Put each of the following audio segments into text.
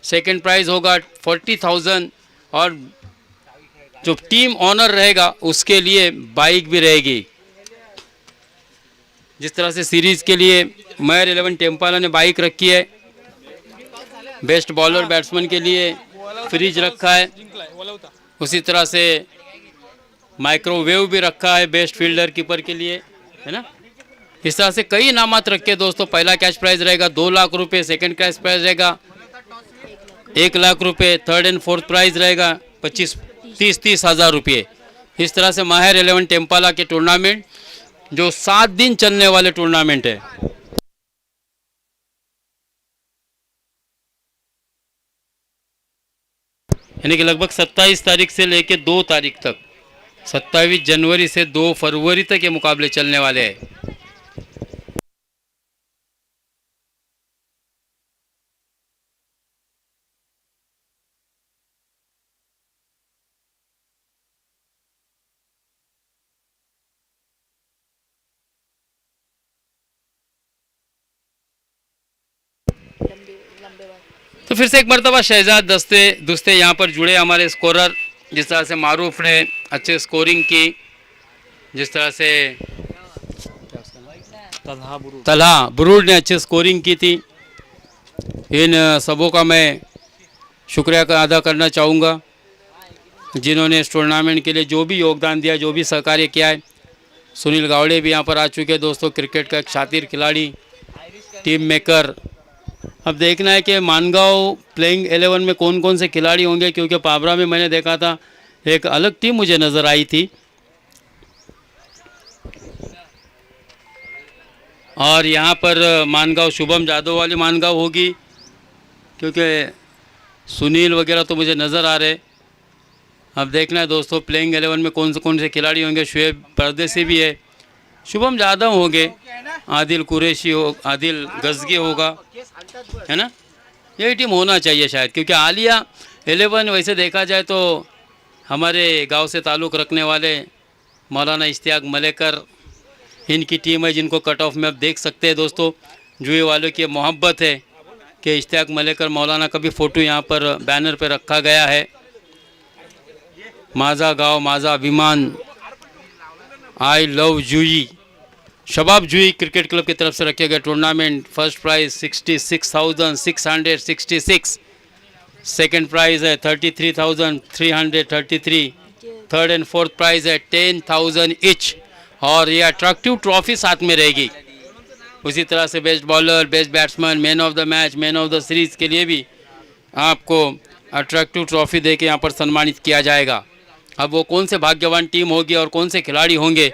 Second price होगा 40,000 और जो टीम ऑनर रहेगा उसके लिए बाइक भी रहेगी। जिस तरह से सीरीज़ के लिए मयर 11 टेम्पाला ने बाइक रखी है, बेस्ट बॉलर बैट्समैन के लिए फ्रिज रखा है, उसी तरह से माइक्रोवेव भी रखा है बेस्ट फील्डर कीपर के लिए, है ना। इस तरह से कई इनामत रखे दोस्तों। पहला कैश प्राइज रहेगा 2 लाख रुपए, सेकंड कैश प्राइज रहेगा 1 लाख रुपए, थर्ड एंड फोर्थ प्राइज रहेगा 25-30 हज़ार रुपये। इस तरह से माहिर 11 टेम्पाला के टूर्नामेंट जो 7 दिन चलने वाले टूर्नामेंट है। यानी कि लगभग 27 तारीख से लेकर 2 तारीख तक, 27 जनवरी से 2 फरवरी तक ये मुकाबले चलने वाले हैं। तो फिर से एक मरतबा शहजाद दुस्ते यहाँ पर जुड़े हमारे स्कोरर, जिस तरह से मारूफ ने अच्छे स्कोरिंग की, जिस तरह से तलहा बुरूड ने अच्छी स्कोरिंग की थी। इन सबों का मैं शुक्रिया अदा करना चाहूँगा जिन्होंने इस टूर्नामेंट के लिए जो भी योगदान दिया, जो भी सहकार्य किया है। सुनील गावड़े भी यहाँ पर आ चुके हैं दोस्तों, क्रिकेट का एक शातिर खिलाड़ी, टीम मेकर। अब देखना है कि मानगांव प्लेइंग 11 में कौन कौन से खिलाड़ी होंगे, क्योंकि पाबरा में मैंने देखा था एक अलग टीम मुझे नज़र आई थी। और यहाँ पर मानगांव शुभम जादव वाली मानगांव होगी, क्योंकि सुनील वगैरह तो मुझे नज़र आ रहे। अब देखना है दोस्तों प्लेइंग 11 में कौन से खिलाड़ी होंगे। शुएब परदेसी भी है, शुभम जादव होंगे, आदिल कुरैशी हो, आदिल गजगी होगा, है ना। यही टीम होना चाहिए शायद, क्योंकि आलिया 11 वैसे देखा जाए तो हमारे गांव से ताल्लुक़ रखने वाले मौलाना इश्तियाक मलेकर, इनकी टीम है, जिनको कट ऑफ में अब देख सकते हैं दोस्तों। जुए वालों की मोहब्बत है कि इश्तियाक मलेकर मौलाना का भी फ़ोटो यहाँ पर बैनर पर रखा गया है। माज़ा गाँव माज़ा अभिमान, I love Jui, Shabab Jui cricket club की तरफ से रखे गए tournament. First prize 66,666, second prize है 33,333, थर्ड एंड फोर्थ प्राइज़ है 10,000 ईच, और ये अट्रैक्टिव ट्रॉफी साथ में रहेगी। उसी तरह से best bowler, best batsman, man of the match, man of the series के लिए भी आपको अट्रैक्टिव ट्रॉफी दे के यहाँ पर सम्मानित किया जाएगा। अब वो कौन से भाग्यवान टीम होगी और कौन से खिलाड़ी होंगे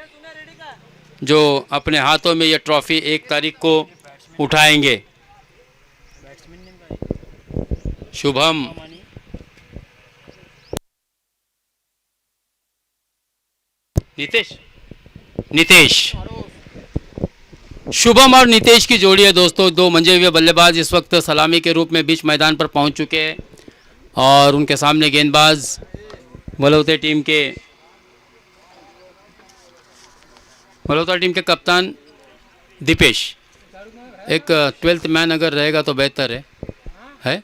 जो अपने हाथों में ये ट्रॉफी 1 तारीख को उठाएंगे। शुभम, नितेश, शुभम और नितेश की जोड़ी है दोस्तों। 2 मंजे हुए बल्लेबाज इस वक्त सलामी के रूप में बीच मैदान पर पहुंच चुके हैं, और उनके सामने गेंदबाज बलौते टीम के कप्तान दीपेश। एक 12th मैन अगर रहेगा तो बेहतर है।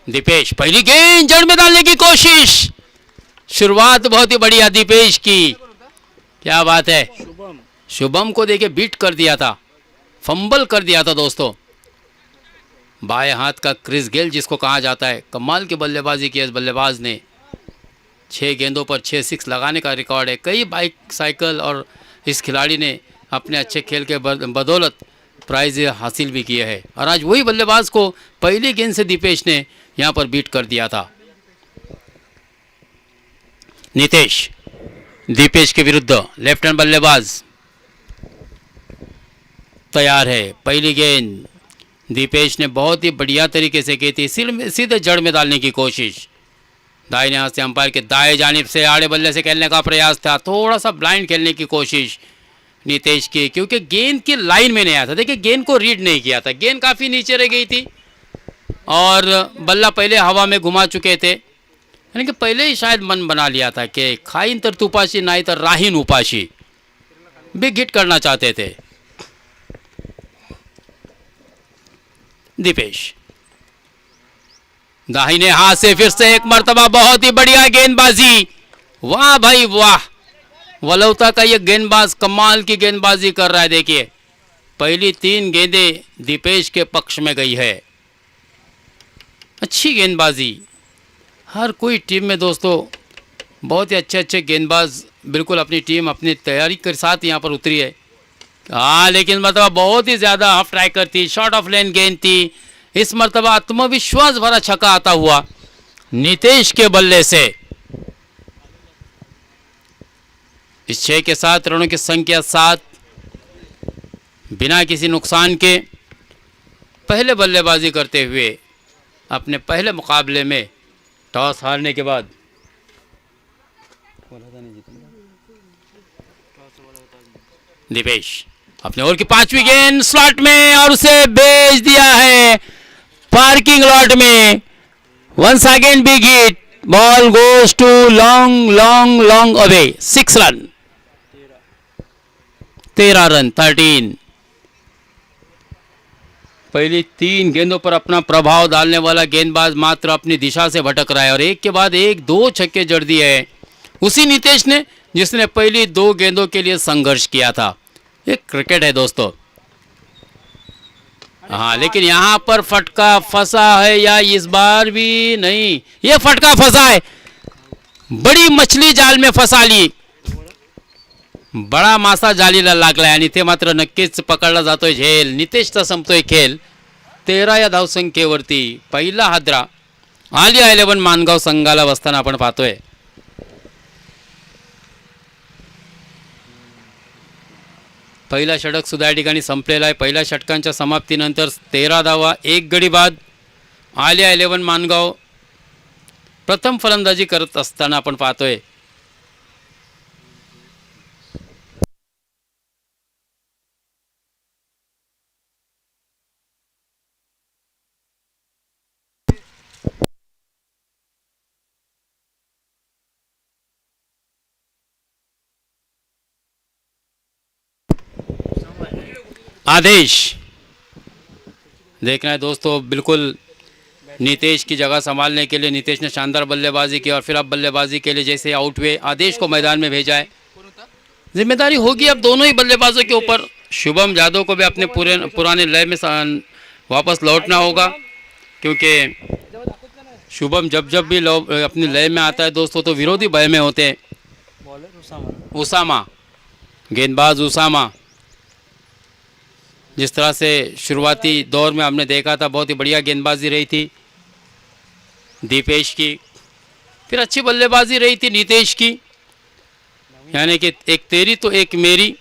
दीपेश पहली गेंद जड़ में डालने की कोशिश, शुरुआत बहुत ही बढ़िया दीपेश की, क्या बात है। शुभम को देखिए बीट कर दिया था, फंबल कर दिया था दोस्तों। बाएं हाथ का क्रिस गेल जिसको कहा जाता है, कमाल की बल्लेबाजी की इस बल्लेबाज ने। 6 गेंदों पर 6 6 लगाने का रिकॉर्ड है। कई बाइक साइकिल और इस खिलाड़ी ने अपने अच्छे खेल के बदौलत प्राइज़ हासिल भी किए हैं, और आज वही बल्लेबाज को पहली गेंद से दीपेश ने यहाँ पर बीट कर दिया था। नितेश दीपेश के विरुद्ध लेफ्ट हैंड बल्लेबाज तैयार है। पहली गेंद दीपेश ने बहुत ही बढ़िया तरीके से की थी, सीधे जड़ में डालने की कोशिश। दाहिने हाथ से अंपायर के दाएं जानिब से आड़े बल्ले से खेलने का प्रयास था, थोड़ा सा ब्लाइंड खेलने की कोशिश नितेश की, क्योंकि गेंद की लाइन में नहीं आया था। देखिए गेंद को रीड नहीं किया था, गेंद काफ़ी नीचे रह गई थी, और बल्ला पहले हवा में घुमा चुके थे, यानी कि पहले ही शायद मन बना लिया था कि खाइन तर तुपाशी नाई तर राहीन उपाशी, बिग हिट करना चाहते थे। दीपेश दाहिने हाथ से फिर से एक मर्तबा बहुत ही बढ़िया गेंदबाजी। वाह भाई वाह, वलौता का ये गेंदबाज कमाल की गेंदबाजी कर रहा है। देखिए पहली 3 गेंदें दीपेश के पक्ष में गई है। अच्छी गेंदबाजी। हर कोई टीम में दोस्तों बहुत ही अच्छे अच्छे गेंदबाज बिल्कुल अपनी टीम अपनी तैयारी के साथ यहाँ पर उतरी है। हाँ लेकिन मतलब बहुत ही ज़्यादा हाफ ट्राइकर थी, शॉर्ट ऑफ लेन गेंद थी। इस मरतबा आत्मविश्वास भरा छक्का आता हुआ नितेश के बल्ले से। इस 6 के साथ रनों की संख्या 7, बिना किसी नुकसान के पहले बल्लेबाजी करते हुए अपने पहले मुकाबले में टॉस हारने के बाद दीपेश अपने ओवर की 5वीं गेंद स्लॉट में और उसे भेज दिया है पार्किंग लॉट में। Once again big hit, ball goes to long long long away. 6 run, 13 run 13। पहली 3 गेंदों पर अपना प्रभाव डालने वाला गेंदबाज मात्र अपनी दिशा से भटक रहा है और एक के बाद एक 2 छक्के जड़ दिए हैं उसी नितेश ने जिसने पहली 2 गेंदों के लिए संघर्ष किया था। ये क्रिकेट है दोस्तों। हाँ लेकिन यहाँ पर फटका फंसा है या इस बार भी नहीं, ये फटका फंसा है। बड़ी मछली जाल में फंसा ली, बडा मासा जालीला लागलाय आणि ते मात्र नक्कीच पकडला जातोय झेल। नितेशचा संपतोय खेळ 13 या धावसंख्येवरती पहिला हादरा आलिया 11 मानगाव संघाला बसताना आपण पाहतोय। पहिला षटक सुद्धा या ठिकाणी संपलेला आहे। पहिल्या षटकांच्या समाप्तीनंतर 13 धावा 1 गडी बाद आलिया 11 मानगाव प्रथम फलंदाजी करत असताना आपण पाहतोय। आदेश देखना है दोस्तों, बिल्कुल नितेश की जगह संभालने के लिए नितेश ने शानदार बल्लेबाजी की और फिर अब बल्लेबाजी के लिए जैसे आउट हुए आदेश को मैदान में भेजा है। जिम्मेदारी होगी अब दोनों ही बल्लेबाजों के ऊपर। शुभम यादव को भी अपने पुराने लय में वापस लौटना होगा क्योंकि शुभम जब भी अपनी लय में आता है दोस्तों तो विरोधी भय में होते हैं। उसामा गेंदबाज उसामा जिस तरह से शुरुआती दौर में हमने देखा था बहुत ही बढ़िया गेंदबाजी रही थी दीपेश की, फिर अच्छी बल्लेबाजी रही थी नितेश की, यानी कि एक तेरी तो एक मेरी।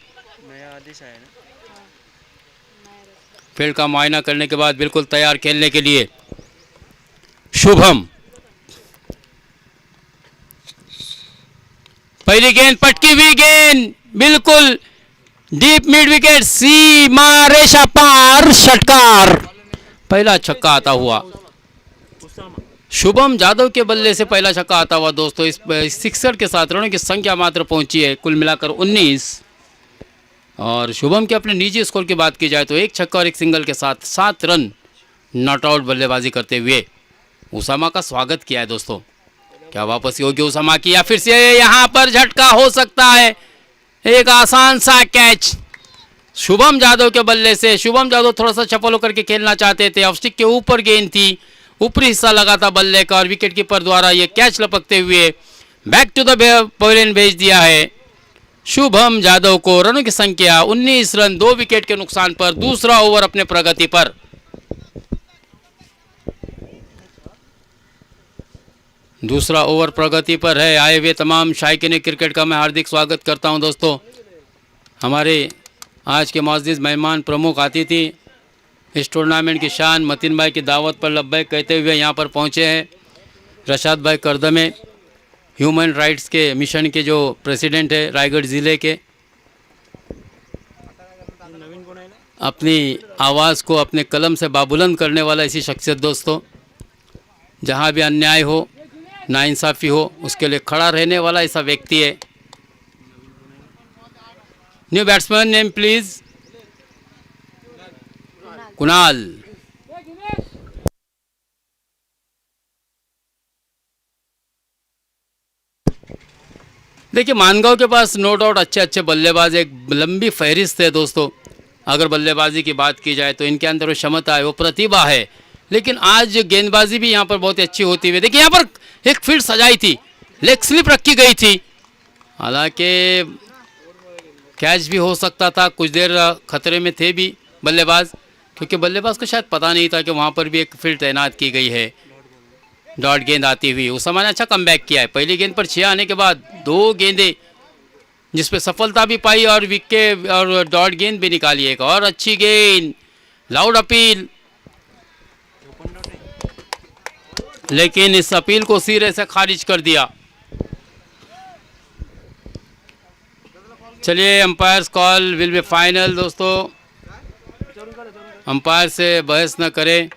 फील्ड का मुआयना करने के बाद बिल्कुल तैयार खेलने के लिए शुभम। पहली गेंद पटकी हुई गेंद बिल्कुल डीप मिड विकेट, सीमा रेखा पार, षटकार। पहला छक्का आता हुआ शुभम यादव के बल्ले से पहला छक्का आता हुआ दोस्तों। इस 66 के साथ रनों की संख्या मात्र पहुंची है कुल मिलाकर 19 और शुभम के अपने निजी स्कोर की बात की जाए तो 1 छक्का और 1 सिंगल के साथ 7 रन नॉट आउट बल्लेबाजी करते हुए उसामा का स्वागत किया है दोस्तों। क्या वापस योग्य उसामा की या फिर से यहाँ पर झटका हो सकता है? एक आसान सा कैच शुभम यादव के बल्ले से। शुभम यादव थोड़ा सा चपल होकर के खेलना चाहते थे, ऑफ स्टिक के ऊपर गेंद थी, ऊपरी हिस्सा लगा था बल्ले का और विकेट कीपर द्वारा ये कैच लपकते हुए बैक टू द पवेलियन भेज दिया है शुभम यादव को। रनों की संख्या 19 रन 2 विकेट के नुकसान पर दूसरा ओवर अपने प्रगति पर। दूसरा ओवर प्रगति पर है। आए हुए तमाम शायकीन क्रिकेट का मैं हार्दिक स्वागत करता हूं दोस्तों। हमारे आज के मुअज़्ज़िज़ मेहमान प्रमुख अतिथि इस टूर्नामेंट की शान मतीन भाई की दावत पर लब्बैक कहते हुए यहां पर पहुंचे हैं रशाद भाई करदमे, ह्यूमन राइट्स के मिशन के जो प्रेसिडेंट है रायगढ़ ज़िले के। अपनी आवाज़ को अपने कलम से बाबुलंद करने वाला ऐसी शख्सियत दोस्तों, जहां भी अन्याय हो नाइंसाफ़ी हो उसके लिए खड़ा रहने वाला ऐसा व्यक्ति है। New batsman name please Kunal. देखिए मानगांव के पास नो डाउट अच्छे अच्छे बल्लेबाज, एक लंबी फहरिस्त है दोस्तों। अगर बल्लेबाजी की बात की जाए तो इनके अंदर वो क्षमता है, वो प्रतिभा है। लेकिन आज गेंदबाजी भी यहाँ पर बहुत ही अच्छी होती हुई, देखिए यहाँ पर एक फील्ड सजाई थी, लेग स्लिप रखी गई थी, हालांकि कैच भी हो सकता था। कुछ देर खतरे में थे भी बल्लेबाज, क्योंकि बल्लेबाज को शायद पता नहीं था कि वहाँ पर भी एक फील्ड तैनात की गई है। डॉट गेंद आती हुई उस समय ने अच्छा कमबैक किया है। पहली गेंद पर 6 आने के बाद 2 गेंदें जिस पे सफलता भी पाई और विकेट और डॉट गेंद भी निकाली। एक और अच्छी गेंद, लाउड अपील, लेकिन इस अपील को सिरे से खारिज कर दिया। चलिए umpires call will be final. दोस्तों अंपायर से बहस न करें।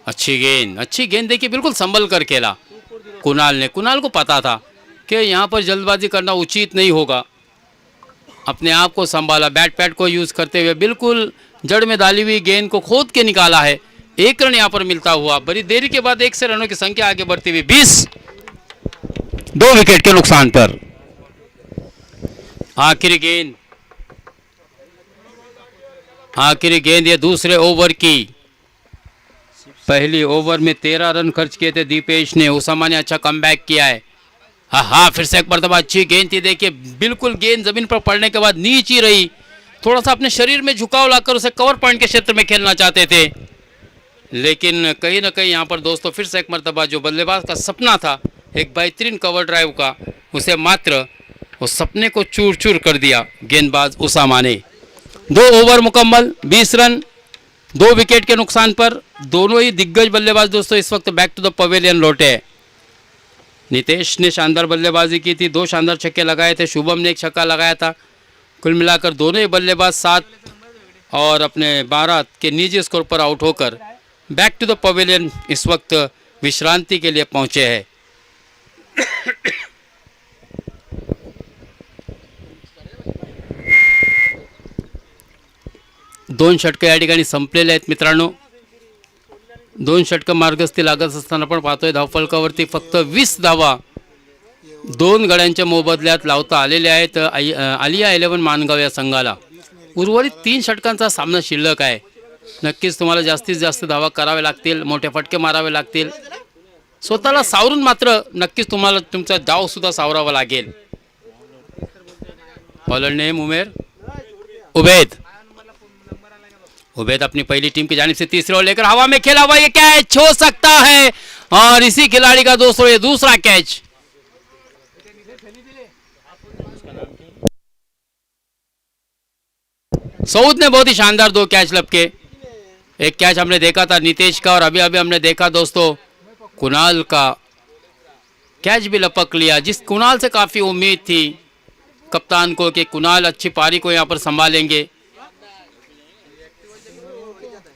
अच्छी गेंद देखिए, बिल्कुल संभल कर खेला कुणाल ने। कुणाल को पता था कि यहाँ पर जल्दबाजी करना उचित नहीं होगा, अपने आप को संभाला, बैट पैड को यूज़ करते हुए बिल्कुल जड़ में डाली हुई गेंद को खोद के निकाला है। 1 रन यहाँ पर मिलता हुआ, बड़ी देरी के बाद 1 से रनों की संख्या आगे बढ़ती हुई 20, 2 विकेट के नुकसान पर। आखिरी गेंद ये दूसरे ओवर की। पहली ओवर में 13 रन खर्च किए थे दीपेश ने, उसामा ने अच्छा कमबैक किया है। हाँ फिर से एक मरतबा अच्छी गेंद थी, देखिए बिल्कुल गेंद जमीन पर पड़ने के बाद नीचे ही रही। थोड़ा सा अपने शरीर में झुकाव लाकर उसे कवर पॉइंट के क्षेत्र में खेलना चाहते थे, लेकिन कहीं ना कहीं यहाँ पर दोस्तों फिर से एक मरतबा जो बल्लेबाज का सपना था एक बेहतरीन कवर ड्राइव का, उसे मात्र उस सपने को चूर चूर कर दिया गेंदबाज उसामा ने। 2 ओवर मुकम्मल, 20 रन, 2 विकेट के नुकसान पर। दोनों ही दिग्गज बल्लेबाज दोस्तों इस वक्त बैक टू द पवेलियन लौटे। नितेश ने शानदार बल्लेबाजी की थी, 2 शानदार छक्के लगाए थे, शुभम ने 1 छक्का लगाया था। कुल मिलाकर दोनों ही बल्लेबाज 7 और अपने 12 के निजी स्कोर पर आउट होकर बैक टू द पवेलियन इस वक्त विश्रांति के लिए पहुंचे हैं। दोन षटकं या ठिकाणी संपलेले आहेत मित्रांनो। 2 षटकं मार्गस्थी लागत असताना आपण पाहतोय धावफलकावरती फक्त 20 धावा 2 गड्यांच्या मोबदल्यात लावता आलेल्या आहेत आलिया 11 मानगाव या संघाला। उर्वरित 3 षटकांचा सामना शिल्लक आहे। नक्कीच तुम्हाला जास्तीत जास्त धावा करावे लागतील, मोठे फटके मारावे लागतील, स्वतःला सावरून मात्र नक्कीच तुम्हाला तुमचा डाव सुद्धा सावरावा लागेल। बॉलर नेम उबैद अपनी पहली टीम की जानिब से तीसरे ओवर लेकर हवा में खेला हुआ, ये कैच हो सकता है और इसी खिलाड़ी का दोस्तों ये दूसरा कैच। सऊद ने बहुत ही शानदार 2 कैच लपके। एक कैच हमने देखा था नितेश का और अभी अभी हमने देखा दोस्तों कुणाल का कैच भी लपक लिया, जिस कुणाल से काफ़ी उम्मीद थी कप्तान को कि कुणाल अच्छी पारी को यहाँ पर संभालेंगे।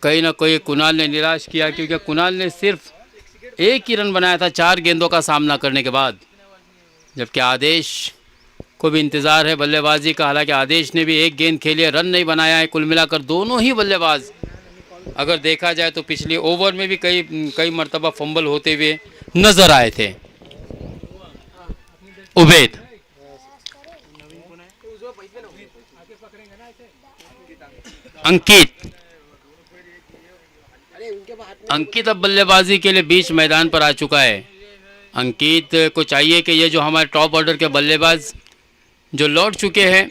कहीं ना कहीं कुणाल ने निराश किया, क्योंकि कुणाल ने सिर्फ 1 ही रन बनाया था 4 गेंदों का सामना करने के बाद, जबकि आदेश को भी इंतज़ार है बल्लेबाजी का। हालांकि आदेश ने भी 1 गेंद खेली है, रन नहीं बनाया है। कुल मिलाकर दोनों ही बल्लेबाज अगर देखा जाए तो पिछले ओवर में भी कई मरतबा फंबल होते हुए नजर आए थे। उबैद अंकित अब बल्लेबाजी के लिए बीच मैदान पर आ चुका है। अंकित को चाहिए कि ये जो हमारे टॉप ऑर्डर के बल्लेबाज जो लौट चुके हैं,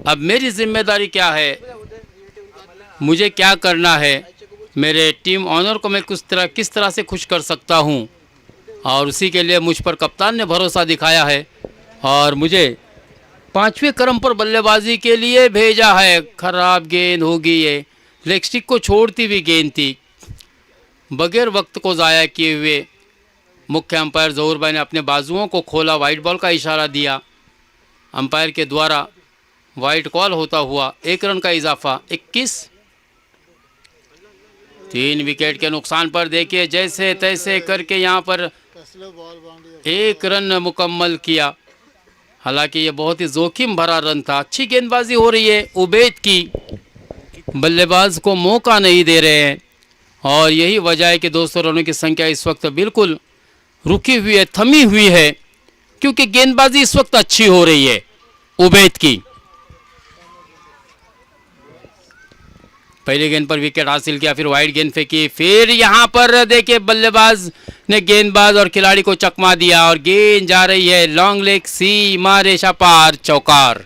अब मेरी जिम्मेदारी क्या है, मुझे क्या करना है, मेरे टीम ऑनर को मैं किस तरह से खुश कर सकता हूं, और उसी के लिए मुझ पर कप्तान ने भरोसा दिखाया है और मुझे 5वें क्रम पर बल्लेबाजी के लिए भेजा है। खराब गेंद होगी, ये लेग स्टिक को छोड़ती हुई गेंद थी। बगैर वक्त को ज़ाया किए हुए मुख्य अंपायर जहूर भाई ने अपने बाजुओं को खोला, वाइट बॉल का इशारा दिया। अंपायर के द्वारा वाइट कॉल होता हुआ 1 रन का इजाफा 21। 3 विकेट के नुकसान पर देखिए जैसे तैसे करके यहाँ पर 1 रन मुकम्मल किया। हालांकि ये बहुत ही जोखिम भरा रन था। अच्छी गेंदबाजी हो रही है उबैद की, बल्लेबाज को मौका नहीं दे रहे हैं और यही वजह है कि दोस्तों रनों की संख्या इस वक्त बिल्कुल रुकी हुई है, थमी हुई है, क्योंकि गेंदबाजी इस वक्त अच्छी हो रही है उबैद की। पहली गेंद पर विकेट हासिल किया, फिर वाइड गेंद फेंकी, फिर यहां पर देखिए बल्लेबाज ने गेंदबाज और खिलाड़ी को चकमा दिया और गेंद जा रही है लॉन्ग लेग, सीमा रेखा पार, चौकार।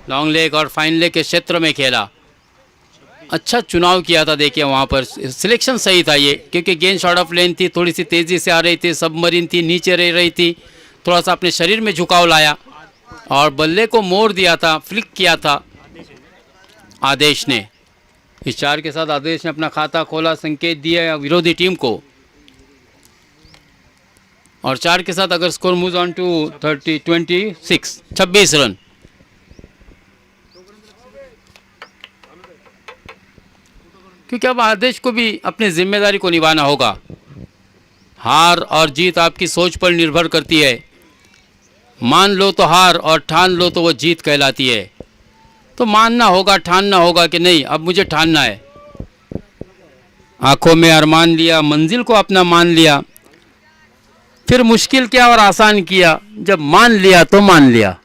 लॉन्ग लेग और फाइन लेग के क्षेत्र में खेला, अच्छा चुनाव किया था। देखिए वहां पर सिलेक्शन सही था ये, क्योंकि गेंद शॉर्ट ऑफ लेंथ थी, थोड़ी सी तेजी से आ रही थी, सबमरीन थी, नीचे रह रही थी, थोड़ा सा अपने शरीर में झुकाव लाया और बल्ले को मोड़ दिया था, फ्लिक किया था आदेश ने। इस 4 के साथ आदेश ने अपना खाता खोला, संकेत दिया विरोधी टीम को, और 4 के साथ अगर score move on to 26 run. क्योंकि अब आदेश को भी अपनी जिम्मेदारी को निभाना होगा। हार और जीत आपकी सोच पर निर्भर करती है। मान लो तो हार और ठान लो तो वो जीत कहलाती है। तो मानना होगा, ठानना होगा कि नहीं अब मुझे ठानना है। आंखों में अरमान लिया, मंजिल को अपना मान लिया, फिर मुश्किल किया और आसान किया, जब मान लिया तो मान लिया।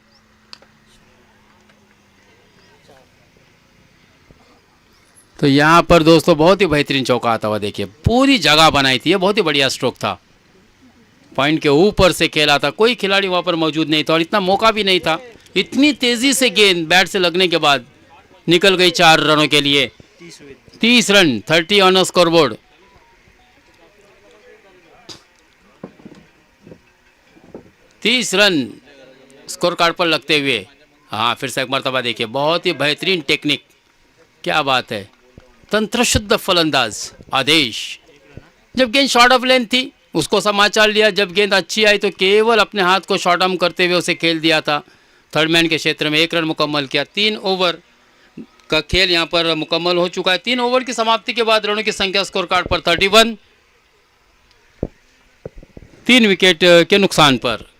तो यहाँ पर दोस्तों बहुत ही बेहतरीन चौका आता हुआ देखिए, पूरी जगह बनाई थी, ये बहुत ही बढ़िया स्ट्रोक था, पॉइंट के ऊपर से खेला था, कोई खिलाड़ी वहाँ पर मौजूद नहीं था और इतना मौका भी नहीं था। इतनी तेजी से गेंद बैट से लगने के बाद निकल गई 4 रनों के लिए। 30 रन, 30 ऑन स्कोरबोर्ड। तीस रन स्कोर कार्ड पर लगते हुए। हाँ, फिर से एक मरतबा देखिए, बहुत ही बेहतरीन टेक्निक, क्या बात है, तंत्रशुद्ध फलंदाज आदेश। जब गेंद शॉर्ट ऑफ लेंथ थी उसको समाचार लिया, जब गेंद अच्छी आई तो केवल अपने हाथ को शॉर्ट आर्म करते हुए उसे खेल दिया था। थर्ड मैन के क्षेत्र में 1 रन मुकम्मल किया। 3 ओवर का खेल यहाँ पर मुकम्मल हो चुका है। 3 ओवर की समाप्ति के बाद रनों की संख्या स्कोर कार्ड पर 31, 3 विकेट के नुकसान पर।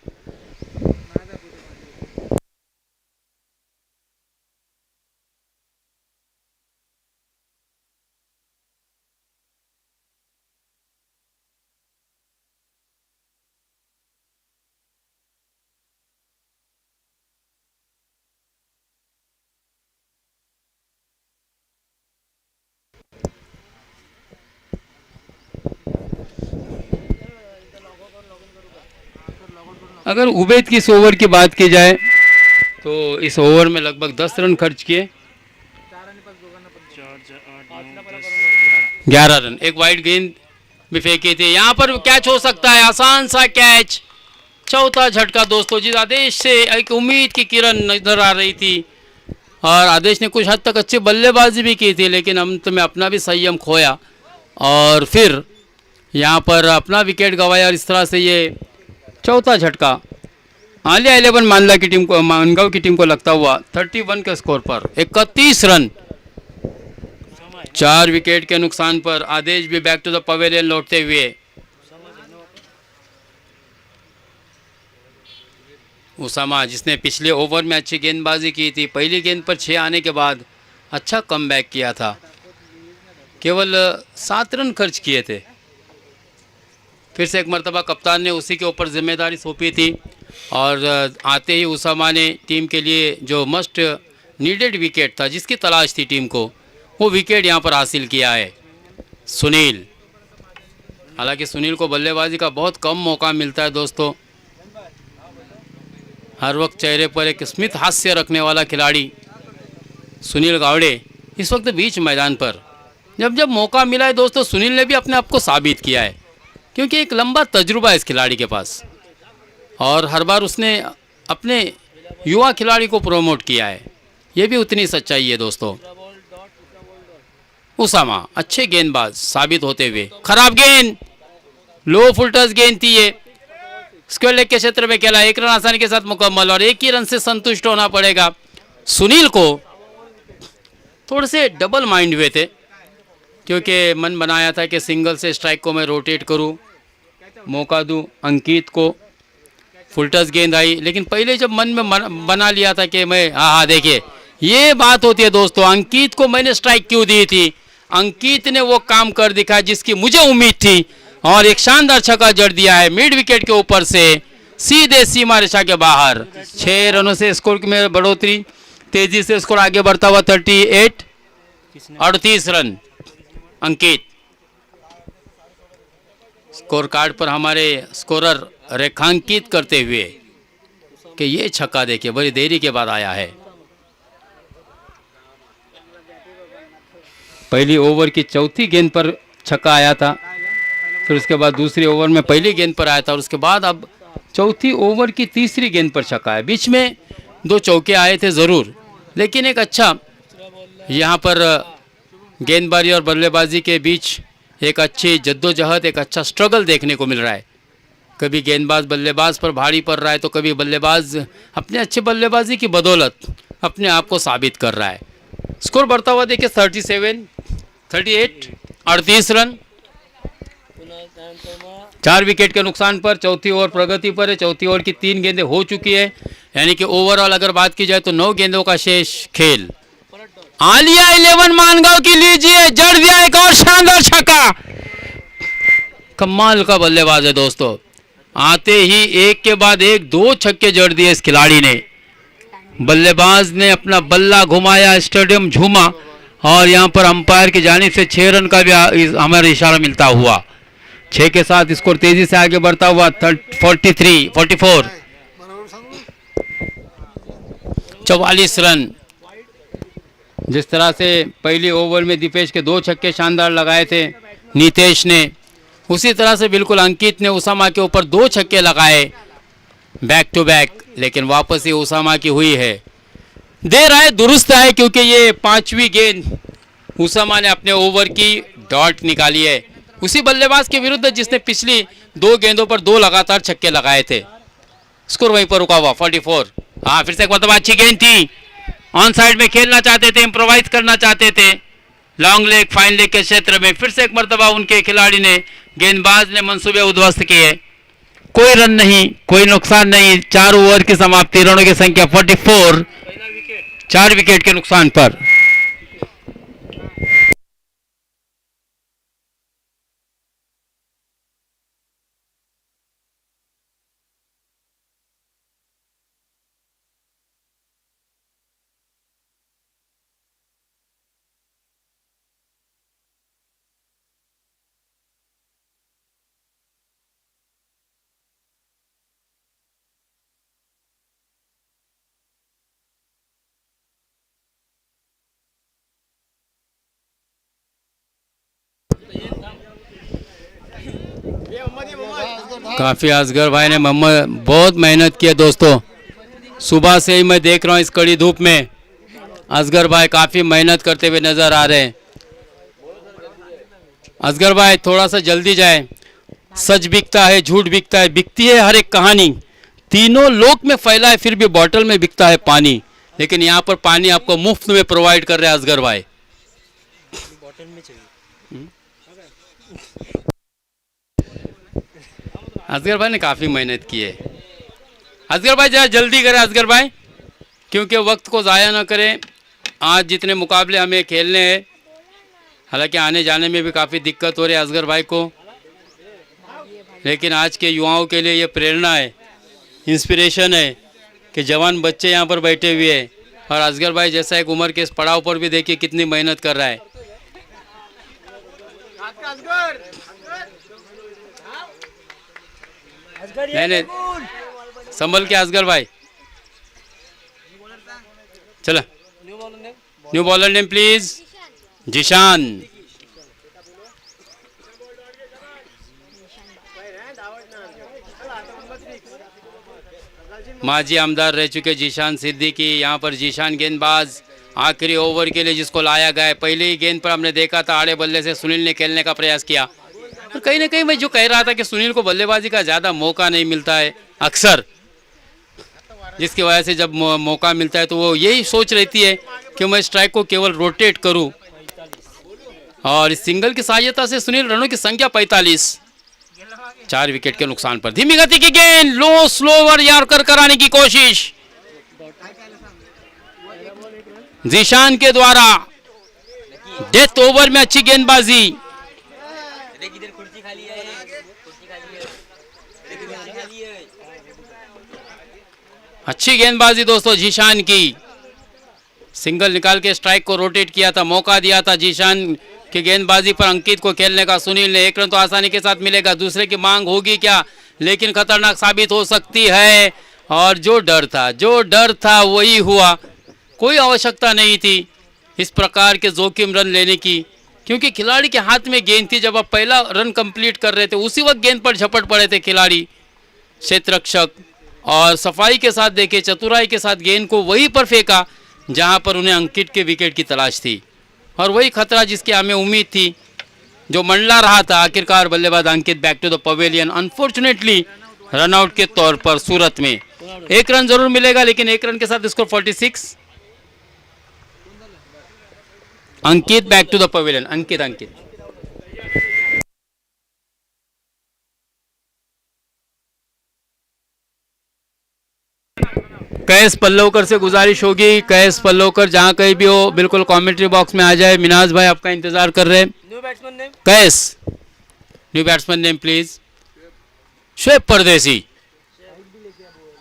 अगर उबैद की इस ओवर की बात की जाए तो इस ओवर में लगभग 10 रन खर्च किए, 11 रन, एक वाइड गेंद भी फेंकी थी। यहाँ पर कैच हो सकता है, आसान सा कैच, चौथा झटका दोस्तों। जिस आदेश से एक उम्मीद की किरण नजर आ रही थी और आदेश ने कुछ हद तक अच्छी बल्लेबाजी भी की थी, लेकिन अंत में अपना भी संयम खोया और फिर यहाँ पर अपना विकेट गंवाया और इस तरह से ये चौथा झटका आलिया 11 मानला की टीम को, मानगांव की टीम को लगता हुआ 31 के स्कोर पर 31 रन, 4 विकेट के नुकसान पर। आदेश भी बैक टू द पवेलियन लौटते हुए। उसामा जिसने पिछले ओवर में अच्छी गेंदबाजी की थी, पहली गेंद पर 6 आने के बाद अच्छा कमबैक किया था, केवल 7 रन खर्च किए थे। फिर से एक मरतबा कप्तान ने उसी के ऊपर जिम्मेदारी सौंपी थी और आते ही उसामा ने टीम के लिए जो मस्ट नीडेड विकेट था, जिसकी तलाश थी टीम को, वो विकेट यहाँ पर हासिल किया है सुनील। हालांकि सुनील को बल्लेबाजी का बहुत कम मौका मिलता है दोस्तों, हर वक्त चेहरे पर एक स्मित हास्य रखने वाला खिलाड़ी सुनील गावड़े इस वक्त बीच मैदान पर जब जब मौका मिला है दोस्तों, सुनील ने भी अपने आप को साबित किया है, क्योंकि एक लंबा तजुर्बा है इस खिलाड़ी के पास और हर बार उसने अपने युवा खिलाड़ी को प्रोमोट किया है, ये भी उतनी सच्चाई है दोस्तों। उसामा अच्छे गेंदबाज साबित होते हुए, खराब गेंद, लो फुल टच गेंद थी ये, स्क्वायर लेग के क्षेत्र में खेला, 1 रन आसानी के साथ मुकम्मल और 1 ही रन से संतुष्ट होना पड़ेगा। सुनील को थोड़े से डबल माइंड हुए थे, क्योंकि मन बनाया था कि सिंगल से स्ट्राइक को मैं रोटेट करूं, मौका दूं अंकित को, फुल टच गेंद आई, लेकिन पहले जब मन में बना लिया था कि मैं हाँ देखिए ये बात होती है दोस्तों, अंकित को मैंने स्ट्राइक क्यों दी थी, अंकित ने वो काम कर दिखाया जिसकी मुझे उम्मीद थी और एक शानदार छक्का जड़ दिया है मिड विकेट के ऊपर से सीधे सीमा रेखा के बाहर। 6 रनों से स्कोर में बढ़ोतरी, तेजी से स्कोर आगे बढ़ता हुआ 38 रन। अंकित स्कोर कार्ड पर हमारे स्कोरर रेखांकित करते हुए कि ये छक्का देखिए बड़ी देरी के बाद आया है। पहली ओवर की चौथी गेंद पर छक्का आया था, फिर उसके बाद दूसरी ओवर में पहली गेंद पर आया था और उसके बाद अब चौथी ओवर की तीसरी गेंद पर छक्का है। बीच में 2 चौके आए थे ज़रूर, लेकिन एक अच्छा यहाँ पर गेंदबाजी और बल्लेबाजी के बीच एक अच्छी जद्दोजहद, एक अच्छा स्ट्रगल देखने को मिल रहा है। कभी गेंदबाज बल्लेबाज पर भारी पड़ रहा है तो कभी बल्लेबाज अपने अच्छे बल्लेबाजी की बदौलत अपने आप को साबित कर रहा है। स्कोर बढ़ता हुआ देखिए 38 रन। 4 विकेट के नुकसान पर चौथी ओवर प्रगति पर है। चौथी ओवर की 3 गेंदें हो चुकी है, यानी कि ओवरऑल अगर बात की जाए तो 9 गेंदों का शेष खेल। आलिया 11 मानगांव की लीजिए, जड़ दिया एक और शानदार छक्का। कमाल का बल्लेबाज है दोस्तों, आते ही एक के बाद एक 2 छक्के जड़ दिए इस खिलाड़ी ने। बल्लेबाज ने अपना बल्ला घुमाया, स्टेडियम झूमा और यहां पर अंपायर की जानिब से 6 रन का भी हमारा इशारा मिलता हुआ। 6 के साथ स्कोर तेजी से आगे बढ़ता हुआ 44 44 रन। जिस तरह से पहली ओवर में दीपेश के 2 छक्के शानदार लगाए थे नीतेश ने, उसी तरह से बिल्कुल अंकित ने उसामा के ऊपर 2 छक्के लगाए बैक टू बैक, लेकिन वापस ये उसामा की हुई है। देर आए दुरुस्त है, क्योंकि ये 5वीं गेंद उसामा ने अपने ओवर की डॉट निकाली है, उसी बल्लेबाज के विरुद्ध जिसने पिछली 2 गेंदों पर 2 लगातार छक्के लगाए थे। स्कोर वहीं पर रुका हुआ 44। हाँ, फिर से एक मतलब अच्छी गेंद थी, ऑन साइड में खेलना चाहते थे, इम्प्रोवाइज करना चाहते थे लॉन्ग लेग फाइन लेग के क्षेत्र में। फिर से एक मरतबा उनके खिलाड़ी ने, गेंदबाज ने मंसूबे उद्ध्वस्त किए। कोई रन नहीं, कोई नुकसान नहीं। 4 ओवर की समाप्ति, रनों की संख्या 44, 4 विकेट के नुकसान पर। काफ़ी असगर भाई ने बहुत मेहनत की है दोस्तों। सुबह से ही मैं देख रहा हूँ इस कड़ी धूप में असगर भाई काफ़ी मेहनत करते हुए नज़र आ रहे हैं। असगर भाई थोड़ा सा जल्दी जाए, सच बिकता है, झूठ बिकता है, बिकती है हर एक कहानी, तीनों लोक में फैला है, फिर भी बॉटल में बिकता है पानी, लेकिन यहाँ पर पानी आपको मुफ्त में प्रोवाइड कर रहे हैं असगर भाई। बॉटल में चाहिए। असगर भाई ने काफ़ी मेहनत की है। असगर भाई जरा जल्दी करें असगर भाई, क्योंकि वक्त को ज़ाया ना करें। आज जितने मुकाबले हमें खेलने हैं, हालांकि आने जाने में भी काफ़ी दिक्कत हो रही है असगर भाई को, लेकिन आज के युवाओं के लिए ये प्रेरणा है, इंस्पिरेशन है कि जवान बच्चे यहाँ पर बैठे हुए हैं और असगर भाई जैसा एक उम्र के इस पड़ाव पर भी देखिए कितनी मेहनत कर रहा है। नहीं, संभल के असगर भाई, चला। New bowler name please, Zeeshan. माजी आमदार रह चुके जिशान सिद्दीकी, यहाँ पर जिशान गेंदबाज आखिरी ओवर के लिए जिसको लाया गया है। पहले ही गेंद पर हमने देखा था आड़े बल्ले से सुनील ने खेलने का प्रयास किया, और कहीं ना कहीं मैं जो कह रहा था कि सुनील को बल्लेबाजी का ज़्यादा मौका नहीं मिलता है अक्सर, जिसकी वजह से जब मौका मिलता है तो वो यही सोच रहती है कि मैं स्ट्राइक को केवल रोटेट करूं, और इस सिंगल की सहायता से सुनील रनों की संख्या 45, 4 विकेट के नुकसान पर। धीमी गति की गेंद, लो स्लोवर यॉर्कर कराने की कोशिश जिशान के द्वारा। डेथ ओवर में अच्छी गेंदबाजी, अच्छी गेंदबाजी दोस्तों जीशान की। सिंगल निकाल के स्ट्राइक को रोटेट किया था, मौका दिया था जीशान की गेंदबाजी पर अंकित को खेलने का। सुनील ने एक रन तो आसानी के साथ मिलेगा, दूसरे की मांग होगी क्या, लेकिन खतरनाक साबित हो सकती है। और जो डर था वही हुआ। कोई आवश्यकता नहीं थी इस प्रकार के जोखिम रन लेने की, क्योंकि खिलाड़ी के हाथ में गेंद थी। जब आप पहला रन कंप्लीट कर रहे थे उसी वक्त गेंद पर झपट पड़े थे खिलाड़ी, क्षेत्ररक्षक, और सफाई के साथ देखे, चतुराई के साथ गेंद को वहीं पर फेंका जहां पर उन्हें अंकित के विकेट की तलाश थी। और वही खतरा जिसकी हमें उम्मीद थी, जो मंडला रहा था। आखिरकार बल्लेबाज Ankit back to the pavilion, unfortunately run out के तौर पर सूरत में। एक रन जरूर मिलेगा, लेकिन एक रन के साथ score 46। Ankit back to the pavilion. Ankit Kais Pallavkar से गुजारिश होगी, कैस पल्लवकर जहां कहीं भी हो बिल्कुल कमेंट्री बॉक्स में आ जाए। मिनाज भाई आपका इंतजार कर रहे हैं। Kais new batsman name please. Shoaib Pardesi.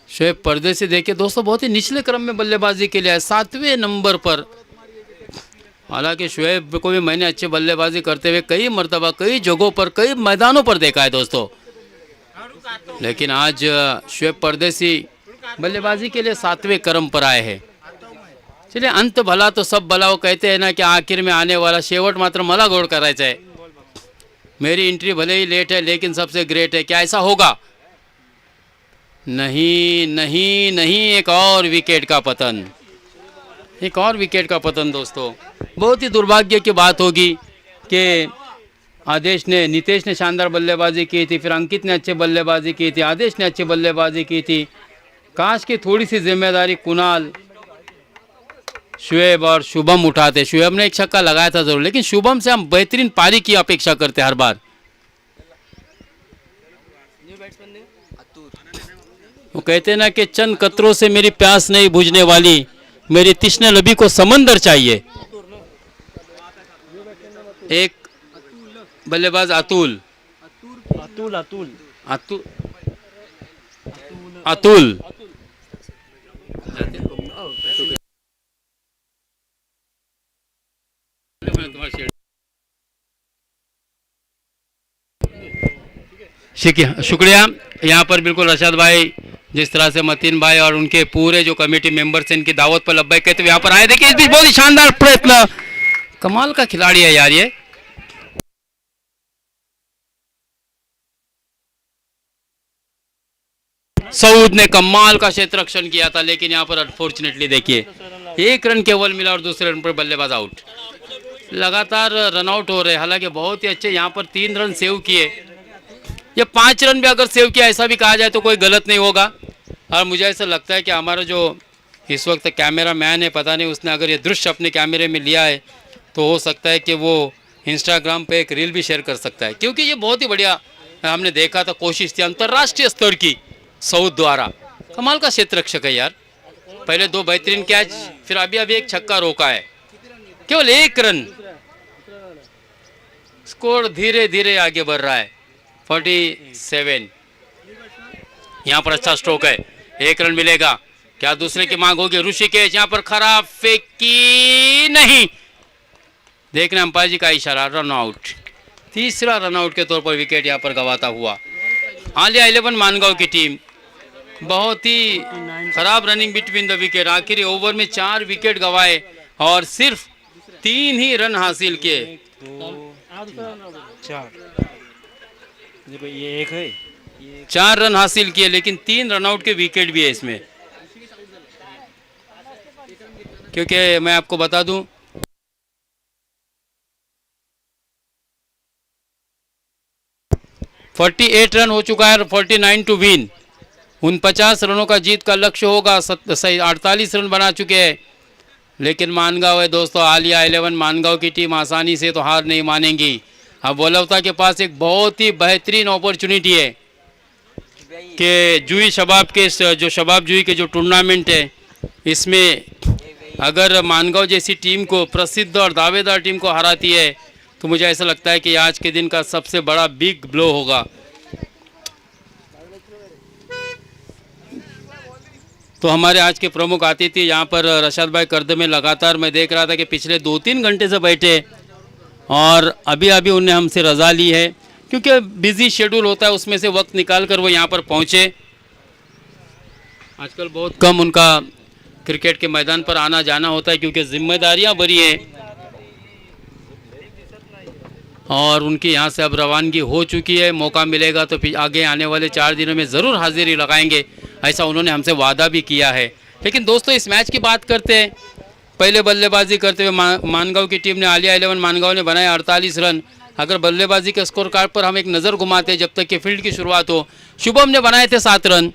Shoaib परदेसी देखिए दोस्तों बहुत ही निचले क्रम में बल्लेबाजी के लिए है, 7वें नंबर पर। हालांकि शोएब को भी मैंने अच्छी बल्लेबाजी करते हुए कई मर्तबा, कई जगहों पर, कई मैदानों पर देखा है दोस्तों, लेकिन आज शोएब परदेसी बल्लेबाजी के लिए 7वें क्रम पर आए हैं। चलिए, अंत भला तो सब भला, वो कहते हैं ना कि आखिर में आने वाला शेवट मात्र मला गोड करायचा है। मेरी एंट्री भले ही लेट है लेकिन सबसे ग्रेट है। क्या ऐसा होगा? नहीं नहीं नहीं, एक और विकेट का पतन, एक और विकेट का पतन दोस्तों। बहुत ही दुर्भाग्य की बात होगी कि आदेश ने, नितेश ने शानदार बल्लेबाजी की थी, फिर अंकित ने अच्छी बल्लेबाजी की थी, आदेश ने अच्छी बल्लेबाजी की थी। काश की थोड़ी सी जिम्मेदारी कुणाल, शुएब और शुभम उठाते। शुएब ने एक छक्का लगाया था जरूर, लेकिन शुभम से हम बेहतरीन पारी की अपेक्षा करते हर बार। वो कहते हैं ना कि चंद कतरों से मेरी प्यास नहीं बुझने वाली, मेरी तिश्ने लबी को समंदर चाहिए। एक बल्लेबाज अतुल अतुल अतुल अतुल अतुल शुक्रिया। यहाँ पर बिल्कुल रशाद भाई, जिस तरह से मतीन भाई और उनके पूरे जो कमेटी मेंबर्स हैं, इनकी दावत पर लब्बैक कहते हुए यहाँ पर आए। देखिए इस बीच बहुत ही शानदार प्रयत्न, कमाल का खिलाड़ी है यार ये। सऊद ने कमाल का क्षेत्र रक्षण किया था, लेकिन यहाँ पर अनफॉर्चुनेटली देखिए एक रन केवल मिला और दूसरे रन पर बल्लेबाज आउट। लगातार रन आउट हो रहे, हालांकि बहुत ही अच्छे यहाँ पर 3 रन सेव किए। ये 5 रन भी अगर सेव किया ऐसा भी कहा जाए तो कोई गलत नहीं होगा। और मुझे ऐसा लगता है कि हमारा जो इस वक्त कैमरा मैन है, पता नहीं उसने अगर ये दृश्य अपने कैमरे में लिया है तो हो सकता है कि वो इंस्टाग्राम पे एक रील भी शेयर कर सकता है, क्योंकि ये बहुत ही बढ़िया हमने देखा था, कोशिश थी अंतर्राष्ट्रीय स्तर की सऊद द्वारा। कमाल का क्षेत्र रक्षक है यार, पहले 2 बेहतरीन कैच, फिर अभी एक छक्का रोका है, केवल 1 रन। स्कोर धीरे धीरे आगे बढ़ रहा है, 47। यहाँ पर अच्छा स्ट्रोक है, 1 रन मिलेगा। क्या दूसरे की मांग होगी? ऋषिकेश यहाँ पर खराब फेंकी नहीं, देखना अंपायर जी का इशारा, रन आउट। तीसरा रन आउट के तौर पर विकेट यहाँ पर गवाता हुआ आलिया 11 मानगांव की टीम। बहुत ही खराब रनिंग बिटवीन द विकेट, आखिरी ओवर में 4 विकेट गवाए और सिर्फ 3 ही रन हासिल किए। 4 रन हासिल किए, लेकिन 3 रन आउट के विकेट भी है इसमें। क्योंकि मैं आपको बता दूं, $48 रन हो चुका है, 49 टू विन। 49 रनों का जीत का लक्ष्य होगा, 48 रन बना चुके हैं। लेकिन मानगांव है दोस्तों, आलिया 11 मानगांव की टीम आसानी से तो हार नहीं मानेंगी। अब वोलवता के पास एक बहुत ही बेहतरीन अपॉर्चुनिटी है कि जुई शबाब के जो शबाब जुई के जो टूर्नामेंट है, इसमें अगर मानगांव जैसी टीम को, प्रसिद्ध और दावेदार टीम को हराती है तो मुझे ऐसा लगता है कि आज के दिन का सबसे बड़ा बिग ब्लो होगा। तो हमारे आज के प्रमुख अतिथि यहाँ पर रशाद भाई कर्द में लगातार मैं देख रहा था कि पिछले 2-3 घंटे से बैठे और अभी अभी उन्हें हमसे रज़ा ली है, क्योंकि बिजी शेड्यूल होता है उसमें से वक्त निकाल कर वो यहाँ पर पहुँचे। आजकल बहुत कम उनका क्रिकेट के मैदान पर आना जाना होता है क्योंकि जिम्मेदारियाँ बड़ी हैं और उनकी यहाँ से अब रवानगी हो चुकी है। मौका मिलेगा तो फिर आगे आने वाले 4 दिनों में ज़रूर हाजिरी लगाएंगे, ऐसा उन्होंने हमसे वादा भी किया है। लेकिन दोस्तों इस मैच की बात करते हैं। पहले बल्लेबाजी करते हुए मानगांव की टीम ने, आलिया 11 मानगांव ने बनाए 48 रन। अगर बल्लेबाजी के स्कोर कार्ड पर हम एक नज़र घुमाते जब तक कि फील्ड की शुरुआत हो, शुभम ने बनाए थे 7 रन,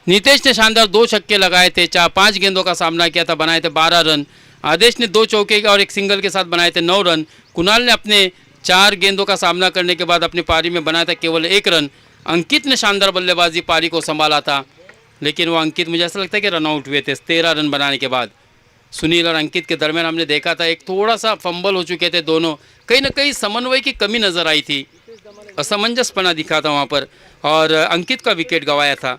नितेश ने शानदार 2 छक्के लगाए थे, 5 गेंदों का सामना किया था, बनाए थे 12 रन। आदेश ने 2 चौके और 1 सिंगल के साथ बनाए थे 9 रन। कुणाल ने अपने 4 गेंदों का सामना करने के बाद अपनी पारी में बनाया था केवल 1 रन। अंकित ने शानदार बल्लेबाजी पारी को संभाला था, लेकिन वो अंकित मुझे ऐसा लगता है कि रन आउट हुए थे 13 रन बनाने के बाद। सुनील और अंकित के दरमियान हमने देखा था एक थोड़ा सा फंबल हो चुके थे दोनों, कहीं ना कहीं समन्वय की कमी नज़र आई थी, असमंजसपना दिखा था वहाँ पर और अंकित का विकेट गंवाया था।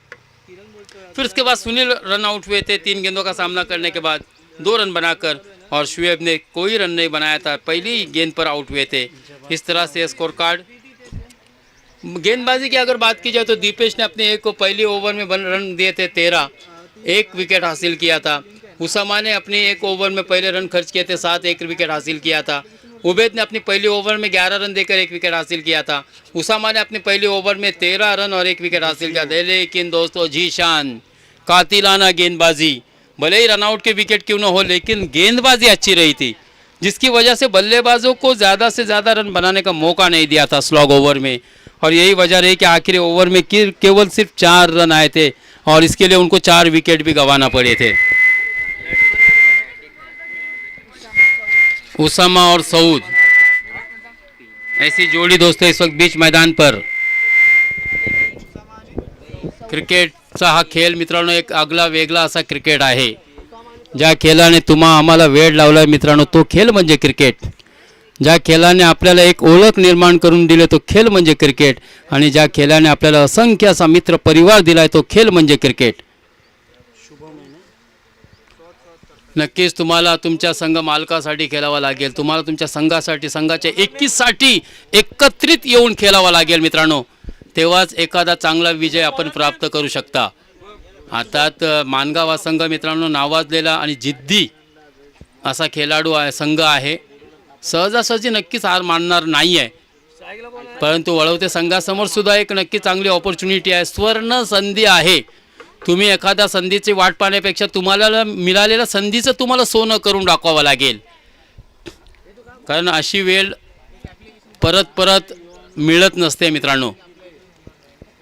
फिर उसके बाद सुनील रन आउट हुए थे 3 गेंदों का सामना करने के बाद 2 रन बनाकर, और शुएब ने कोई रन नहीं बनाया था, पहली गेंद पर आउट हुए थे। इस तरह से स्कोर कार्ड। गेंदबाजी की अगर बात की जाए तो दीपेश ने अपने एक को पहली ओवर में रन दिए थे 13, 1 विकेट हासिल किया था। उसामा ने अपने 1 ओवर में पहले रन खर्च किए थे 7, 1 विकेट हासिल किया था। उबैद ने अपनी पहली ओवर में 11 रन देकर 1 विकेट हासिल किया था। उसामा ने अपने पहले ओवर में 13 रन और 1 विकेट हासिल किया था। लेकिन दोस्तों जीशान कातिलाना गेंदबाजी, भले ही रनआउट के विकेट क्यों ना हो, लेकिन गेंदबाजी अच्छी रही थी, जिसकी वजह से बल्लेबाजों को ज़्यादा से ज़्यादा रन बनाने का मौका नहीं दिया था स्लॉग ओवर में। और यही वजह रही कि आखिरी ओवर में केवल सिर्फ 4 रन आए थे और इसके लिए उनको 4 विकेट भी गंवाना पड़े थे। उसामा और सऊद, ऐसी जोड़ी दोस्तों इस वक्त बीच मैदान पर। क्रिकेटचा हा खेळ मित्रांनो एक आगला वेगळा असा क्रिकेट आहे। ज्या खेळाने तुम्हा आम्हाला वेळ लावलाय मित्रांनो तो खेळ म्हणजे क्रिकेट। ज्या खेळाने आपल्याला एक ओळख निर्माण करून दिले तो खेळ म्हणजे क्रिकेट, आणि ज्या खेळाने आपल्याला असंख्य असा मित्र परिवार दिलाय तो खेळ म्हणजे क्रिकेट। नक्कीच तुम्हाला तुमच्या संघ मालकासाठी खेळावा लागेल, तुम्हाला तुमच्या संघासाठी, संघाच्या एकीसाठी एकत्रित येऊन खेळावा लागेल मित्रांनो, तेव्हाच एखादा चांगला विजय आपण प्राप्त करू शकता। अर्थात मानगाव हा संघ मित्रांनो नावाजलेला आणि जिद्दी असा खेळाडू आहे, संघ आहे, सहजासहजी नक्कीच हार मानणार नाही आहे, परंतु वळवते संघासमोर सुद्धा एक नक्की चांगली ऑपॉर्च्युनिटी आहे, स्वर्ण संधी आहे। तुम्ही एखाद्या संधीची वाट पाहण्यापेक्षा तुम्हाला मिळालेल्या संधीचं तुम्हाला सोनं करून दाखवावं लागेल, कारण अशी वेळ परत परत मिळत नसते मित्रांनो।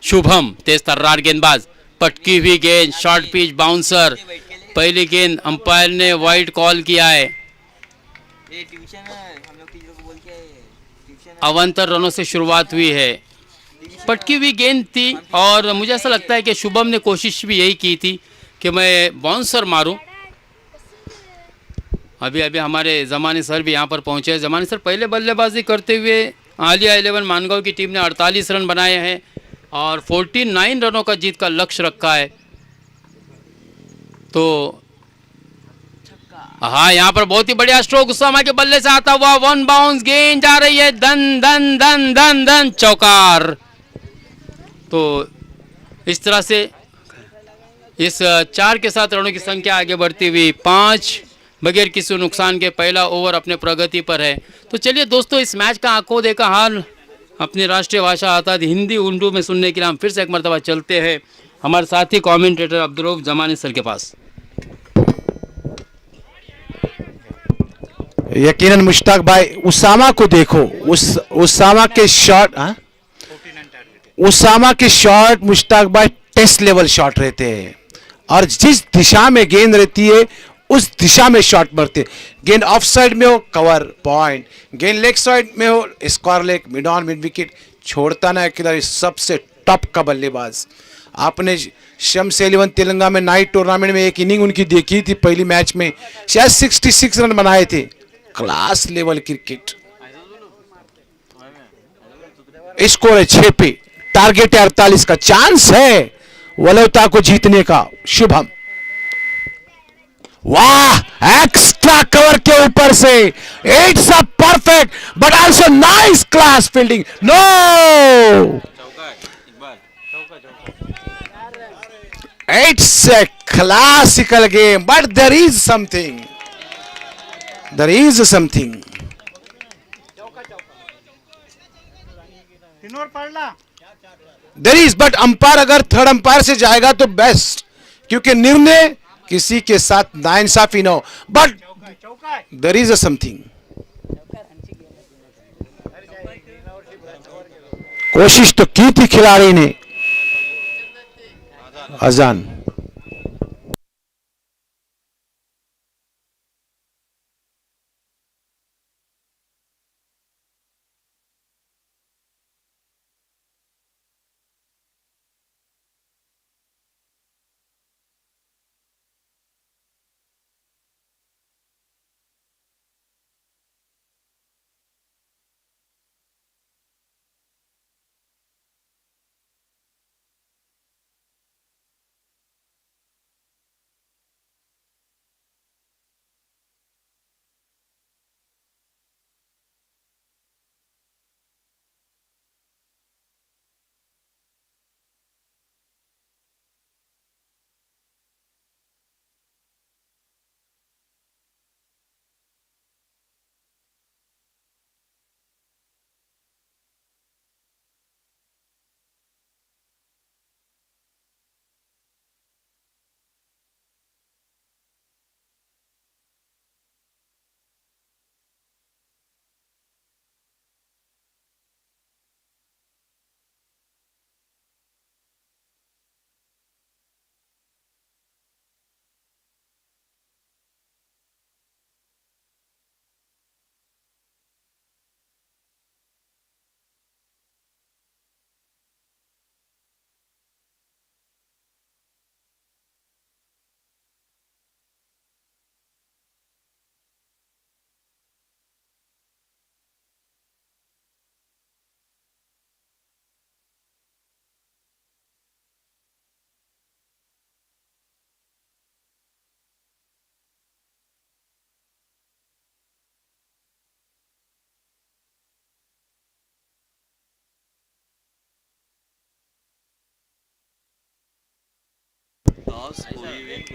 शुभम तेज तर्रार गेंदबाज, पटकी हुई गेंद, शॉर्ट पिच, बाउंसर, पहली गेंद अंपायर ने वाइड कॉल किया है। अवंतर रनों से शुरुआत हुई है, पटकी हुई गेंद थी और मुझे ऐसा लगता है कि शुभम ने कोशिश भी यही की थी कि मैं बाउंसर मारूं। अभी अभी हमारे ज़मानी सर भी यहाँ पर पहुँचे। ज़मानी सर, पहले बल्लेबाजी करते हुए आलिया 11 मानगांव की टीम ने 48 रन बनाए हैं और 49 रनों का जीत का लक्ष्य रखा है। तो हाँ, यहाँ पर बहुत ही बढ़िया स्ट्रोक उसामा के बल्ले से आता हुआ 1 बाउंस गेंद जा रही है, धन धन धन धन धन चौकार। तो इस तरह से इस 4 के साथ रनों की संख्या आगे बढ़ती हुई 5 बगैर किसी नुकसान के पहला ओवर अपने प्रगति पर है। तो चलिए दोस्तों, इस मैच का आंखों देखा हाल अपनी राष्ट्रीय भाषा अर्थात हिंदी उर्दू में सुनने के लिए हम फिर से एक मरतबा चलते हैं हमारे साथी कमेंटेटर अब्दुल जमानी सर के पास। यकीनन मुश्ताक भाई, उसामा को देखो, उसामा के शॉट, उसामा के शॉट मुश्ताक भाई टेस्ट लेवल शॉट रहते हैं और जिस दिशा में गेंद रहती है उस दिशा में शॉट मारते। गेंद ऑफ साइड में हो कवर पॉइंट, गेंद लेग साइड में हो square leg, mid on mid wicket, छोड़ता ना खिलाड़ी सबसे टॉप का बल्लेबाज। आपने शम्स 11 तेलंगाना में नाइट टूर्नामेंट में एक इनिंग उनकी देखी थी पहली मैच में, शायद 66 रन बनाए थे। Class level cricket. स्कोर है 6 पे, टारगेट है 48 का, चांस है वलोता को जीतने का। शुभम, वाह, एक्स्ट्रा कवर के ऊपर से, it's a perfect but also nice class fielding. No, it's a classical game but there is something, there is, but umpire अगर थर्ड अंपायर से जाएगा तो बेस्ट, क्योंकि निर्णय किसी के साथ नाइंसाफी न हो, but there is a something. कोशिश तो की थी खिलाड़ी ने। अजान,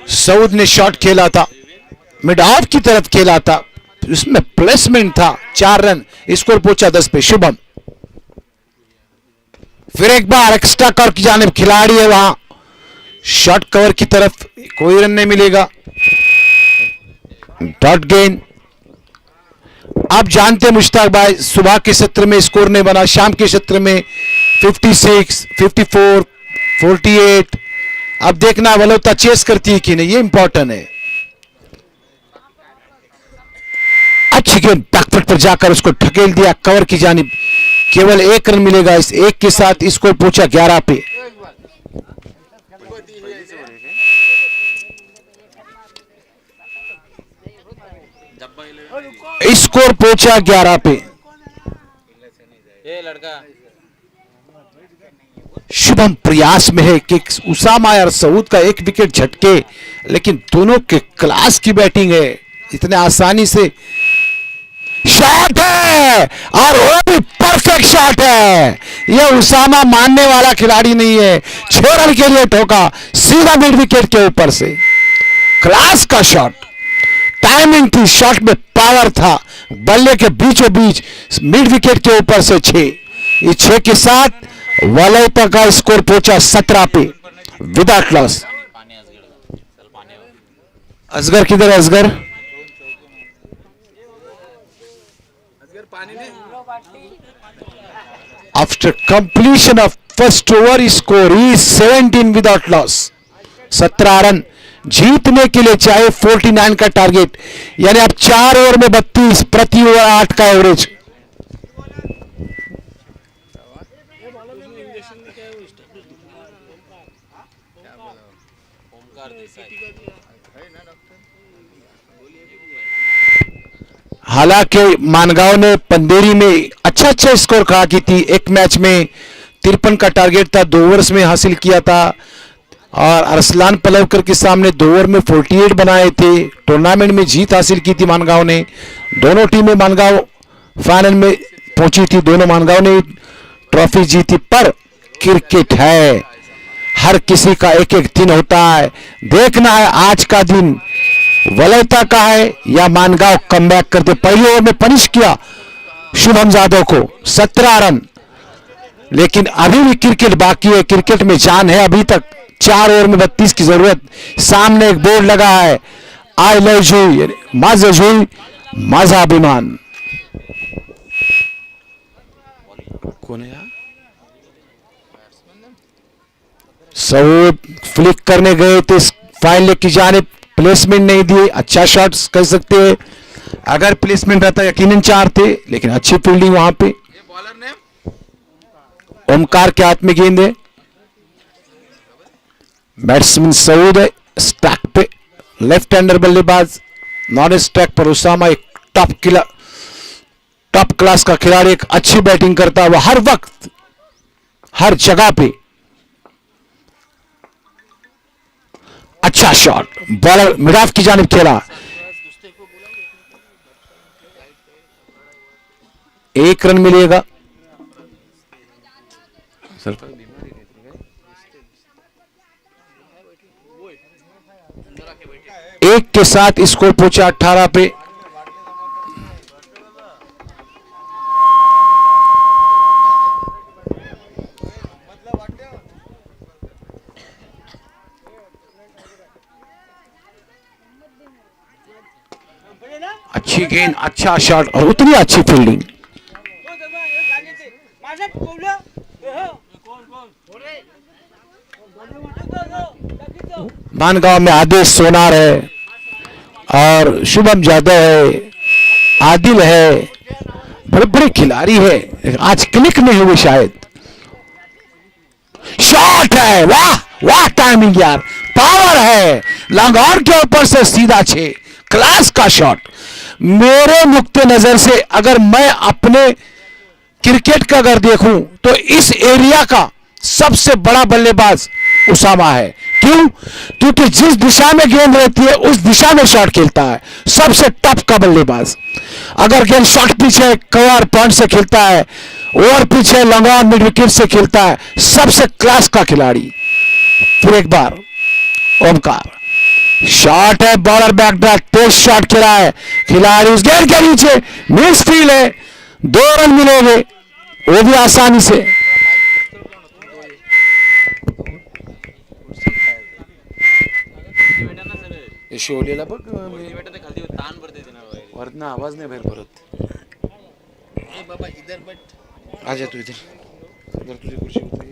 सऊद ने शॉट खेला था, मिड ऑफ की तरफ खेला था, उसमें प्लेसमेंट था, 4 रन, स्कोर पहुंचा 10 पे। शुभम फिर एक बार एक्स्ट्रा कवर की जानिब, खिलाड़ी है वहां, शॉर्ट कवर की तरफ, कोई रन नहीं मिलेगा, डॉट गेन। आप जानते हैं मुश्ताक भाई, सुबह के सत्र में स्कोर नहीं बना, शाम के सत्र में 56, 54, 48। अब देखना वलोता चेस करती है कि नहीं, ये इंपॉर्टेंट है। अच्छी गेंद बैकफुट पर जाकर उसको ढकेल दिया कवर की जानिब, केवल 1 रन मिलेगा। इस 1 के साथ स्कोर पहुंचा 11 पे। स्कोर पहुंचा 11 पे। शुभम प्रयास में है कि उसामा और सऊद का 1 विकेट झटके, लेकिन दोनों के क्लास की बैटिंग है, इतने आसानी से शॉट है और वो भी परफेक्ट शॉट है। ये उसामा मानने वाला खिलाड़ी नहीं है, 6 रन के लिए ठोका सीधा मिड विकेट के ऊपर से, क्लास का शॉट, टाइमिंग थी, शॉट में पावर था, बल्ले के बीचों बीच मिड विकेट के ऊपर से 6। इस 6 के साथ वलोता का स्कोर पहुंचा 17 पे विदाउट लॉस। असगर किधर है? Asgar after completion of first over score is 17 without loss, 17 run जीतने के लिए चाहे 49 का टारगेट, यानी अब 4 ओवर में 32, प्रति ओवर 8 का एवरेज। हालांकि मानगांव ने पंदेरी में अच्छा स्कोर खड़ा की थी। एक मैच में 53 का टारगेट था, 2 ओवर्स में हासिल किया था और अरसलान पलवकर के सामने 2 ओवर में 48 बनाए थे। टूर्नामेंट में जीत हासिल की थी मानगांव ने। दोनों टीमें मानगांव फाइनल में पहुंची थी, दोनों मानगांव ने ट्रॉफी जीती। पर क्रिकेट है, हर किसी का एक एक दिन होता है। देखना है आज का दिन वलयता का है या मानगांव कमबैक करते। पहले ओवर में पनिश किया शुभम जादव को 17 रन, लेकिन अभी भी क्रिकेट बाकी है, क्रिकेट में जान है अभी तक। 4 ओवर में 32 की जरूरत। सामने एक बोर्ड लगा है, आई लव जूई, माझं जूई माझा अभिमान। कौन है यार? सऊद फ्लिक करने गए थे फाइन लेग की जानिब, प्लेसमेंट नहीं दिए। अच्छा शॉट्स कह सकते हैं, अगर प्लेसमेंट रहता यकीनन 4 थे, लेकिन अच्छी फील्डिंग वहां पे। ओमकार के हाथ में गेंद है, बैट्समैन सऊद है स्टैक पे, लेफ्ट हैंडर बल्लेबाज। नॉन स्टैक पर उसामा एक टॉप क्लास का खिलाड़ी, एक अच्छी बैटिंग करता हुआ हर वक्त हर जगह पे। अच्छा शॉट, बॉलर मिडाफ की जानिब खेला, 1 रन मिलेगा। एक के साथ स्कोर पहुंचा 18 पे। अच्छी गेंद, अच्छा शॉट और उतनी अच्छी फील्डिंग। मानगांव में आदेश सोनार है और शुभम जादव है, आदिल है, बड़े बड़े खिलाड़ी है। आज क्लिक नहीं हुए शायद। शॉट है, वाह वाह टाइमिंग यार, पावर है, लॉन्ग ऑन के ऊपर से सीधा 6, क्लास का शॉट। मेरे नुक्ते नजर से अगर मैं अपने क्रिकेट का अगर देखूं तो इस एरिया का सबसे बड़ा बल्लेबाज उसामा है। क्यों? क्योंकि जिस दिशा में गेंद रहती है उस दिशा में शॉट खेलता है, सबसे टफ का बल्लेबाज। अगर गेंद शॉट पिच है कवर पॉइंट से खेलता है, ओवर पिच है लॉन्ग ऑन मिड विकेट से खेलता है, सबसे क्लास का खिलाड़ी। फिर एक बार ओमकार, शॉट है, बॉलर बैकड्रॉप, तेज शॉट खेला है, खिलाड़ी उस गेंद के नीचे, मिस फील्ड है, 2 रन मिलेंगे वो भी आसानी से। शोलेला बघ वरना आवाज नाही बाहेर परत। आजा तू इधर, इधर तुझी कुर्सी होती।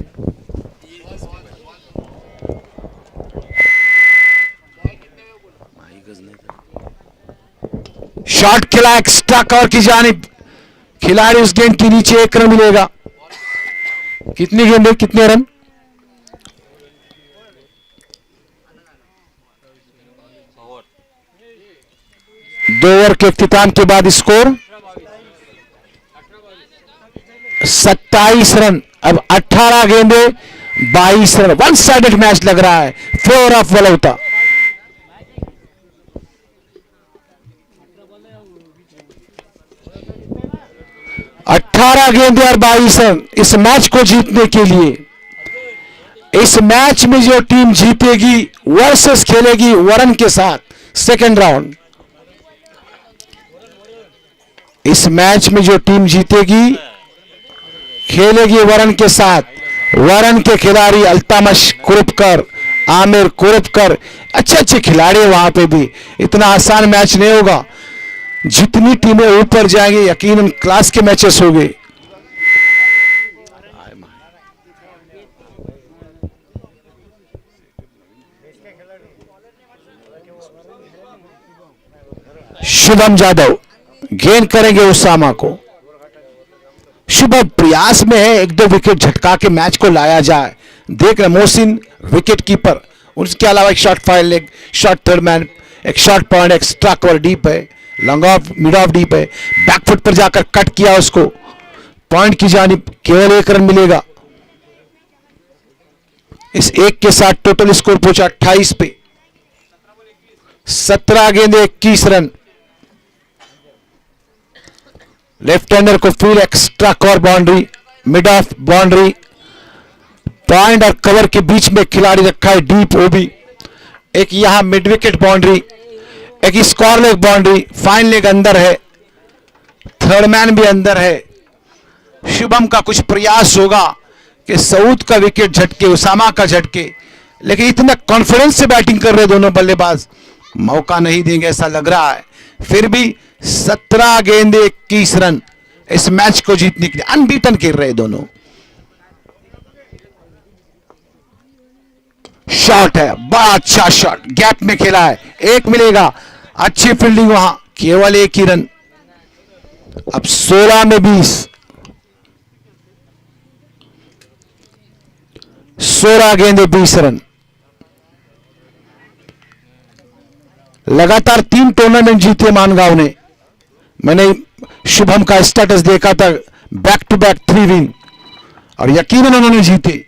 शॉट खेला एक्स्ट्रा कवर की जानिब, खिलाड़ी उस गेंद के नीचे, 1 रन मिलेगा। कितनी गेंद है, कितने रन? 2 ओवर के इख्तिताम के बाद स्कोर 27 रन। अब 18 गेंदे 22 रन, 1 साइडेड मैच लग रहा है, फेवर ऑफ वलौता। गेंदे और 22 रन इस मैच को जीतने के लिए। इस मैच में जो टीम जीतेगी वर्सेस खेलेगी वरन के साथ सेकेंड राउंड। इस मैच में जो टीम जीतेगी खेलेगी वरन के साथ। वरन के खिलाड़ी अल्तामश कुरुपकर, आमिर कुरुपकर, अच्छे अच्छे खिलाड़ी वहां पे भी। इतना आसान मैच नहीं होगा। जितनी टीमें ऊपर जाएंगी यकीनन क्लास के मैचेस होंगे। शुभम जादव गेंद करेंगे उसामा को। शुभम प्रयास में है 1-2 विकेट झटका के मैच को लाया जाए। देख रहे मोहसिन विकेट कीपर, उसके अलावा एक शॉट फाइल, एक शॉट थर्ड मैन, एक short point, extra cover deep है। Long off mid off deep है, बैकफुट पर जाकर कट किया उसको, पॉइंट की जानिब केवल 1 रन मिलेगा। इस एक के साथ टोटल स्कोर पहुंचा 28 पे। 17 गेंदे 21 रन। लेफ्ट हैंडर को full extra cover boundary, mid off boundary, point और कवर के बीच में खिलाड़ी रखा है डीप ओबी। एक यहां मिड विकेट बाउंड्री, एक square leg boundary, fine leg अंदर है, थर्ड मैन भी अंदर है। शुभम का कुछ प्रयास होगा कि सऊद का विकेट झटके, उसामा का झटके, लेकिन इतना कॉन्फिडेंस से बैटिंग कर रहे दोनों बल्लेबाज, मौका नहीं देंगे ऐसा लग रहा है। फिर भी 17 गेंदे 21 रन इस मैच को जीतने के लिए अनबीटन खेल रहे दोनों। शॉट है, बड़ा अच्छा शॉट, गैप में खेला है, 1 मिलेगा। अच्छी फील्डिंग वहां, केवल 1 ही रन। अब 16 में 20, 16 गेंदे 20 रन। लगातार 3 टूर्नामेंट जीते मानगांव ने। मैंने शुभम का स्टेटस देखा था, बैक टू बैक 3 विन, और यकीनन उन्होंने जीते।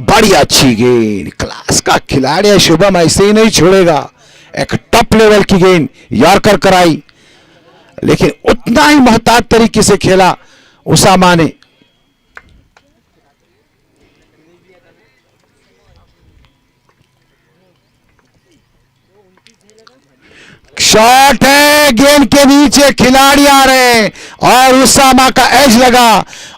बड़ी अच्छी गेंद, क्लास का खिलाड़ी है शुभम, ऐसे ही नहीं छोड़ेगा। एक टॉप लेवल की गेंद यॉर्कर कराई, लेकिन उतना ही मोहतात तरीके से खेला उसामा ने। शॉट है, गेंद के नीचे खिलाड़ी आ रहे हैं और उसामा का एज लगा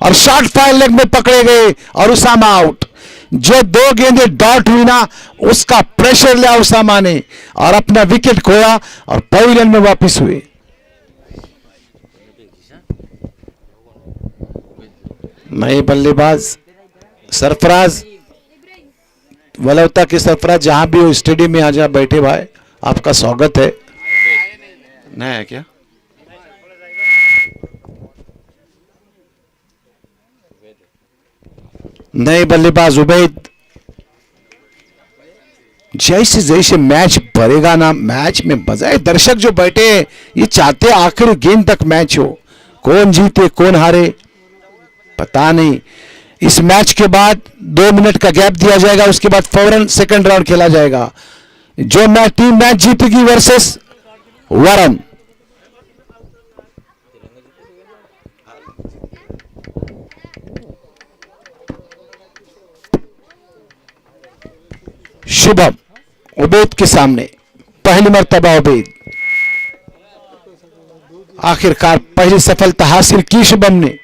और शॉट फाइल लेग में पकड़े गए और उसामा आउट। जो 2 गेंदें डॉट हुई ना, उसका प्रेशर लिया उसामा ने और अपना विकेट खोया और पवेलियन में वापस हुए। नए बल्लेबाज सरफराज, वलवता के सरफराज, जहां भी हो स्टेडियम में आ जा बैठे भाई, आपका स्वागत है। नया है क्या? नए बल्लेबाज उबैद। जैसे जैसे मैच बढ़ेगा ना, मैच में मजा है। दर्शक जो बैठे हैं ये चाहते हैं आखिर गेंद तक मैच हो, कौन जीते कौन हारे पता नहीं। इस मैच के बाद 2 मिनट का गैप दिया जाएगा, उसके बाद फौरन सेकंड राउंड खेला जाएगा। जो टीम मैच जीतेगी वर्सेस वरुण। शुभम उबैद के सामने, पहली मर्तबा उबैद। आखिरकार पहली सफलता हासिल की शुभम ने।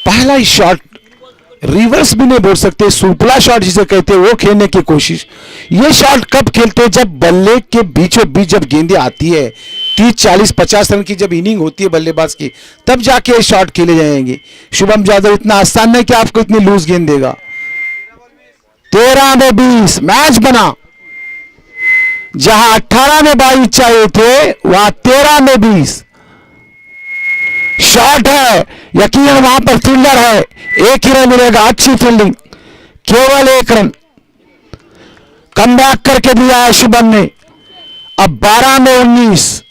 पहला ही शॉट रिवर्स भी नहीं बोल सकते, सुपला शॉट जिसे कहते हैं, वो खेलने की कोशिश। ये शॉट कब खेलते हैं? जब बल्ले के बीचों बीच जब गेंदें आती है, 30 40 50 रन की जब इनिंग होती है बल्लेबाज की, तब जाके ये शॉट खेले जाएंगे। शुभम यादव इतना आसान नहीं कि आपको इतनी लूज गेंद देगा। 13 में 20 मैच बना। जहां 18 में 22 चाहिए थे, वहां 13 में 20 शॉट है। यकीनन वहां पर फील्डर है, 1 ही रन मिलेगा। अच्छी फील्डिंग, केवल 1 रन। कमबैक करके दिया है शुभम ने। अब 12 में 19।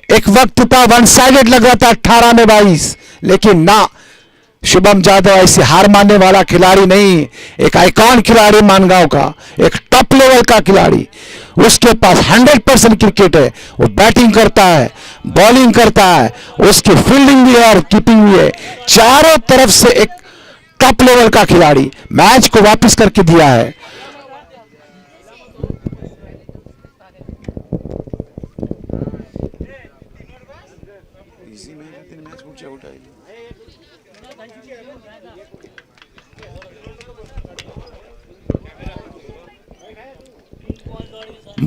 एक वक्त था वन साइडेड लग रहा था 18 में 22, लेकिन ना, शुभम यादव ऐसे हार मानने वाला खिलाड़ी नहीं। एक आइकॉन खिलाड़ी मानगांव का, एक टॉप लेवल का खिलाड़ी। उसके पास 100% क्रिकेट है। वो बैटिंग करता है, बॉलिंग करता है, उसकी फील्डिंग भी है और कीपिंग भी है। चारों तरफ से एक टॉप लेवल का खिलाड़ी मैच को वापस करके दिया है।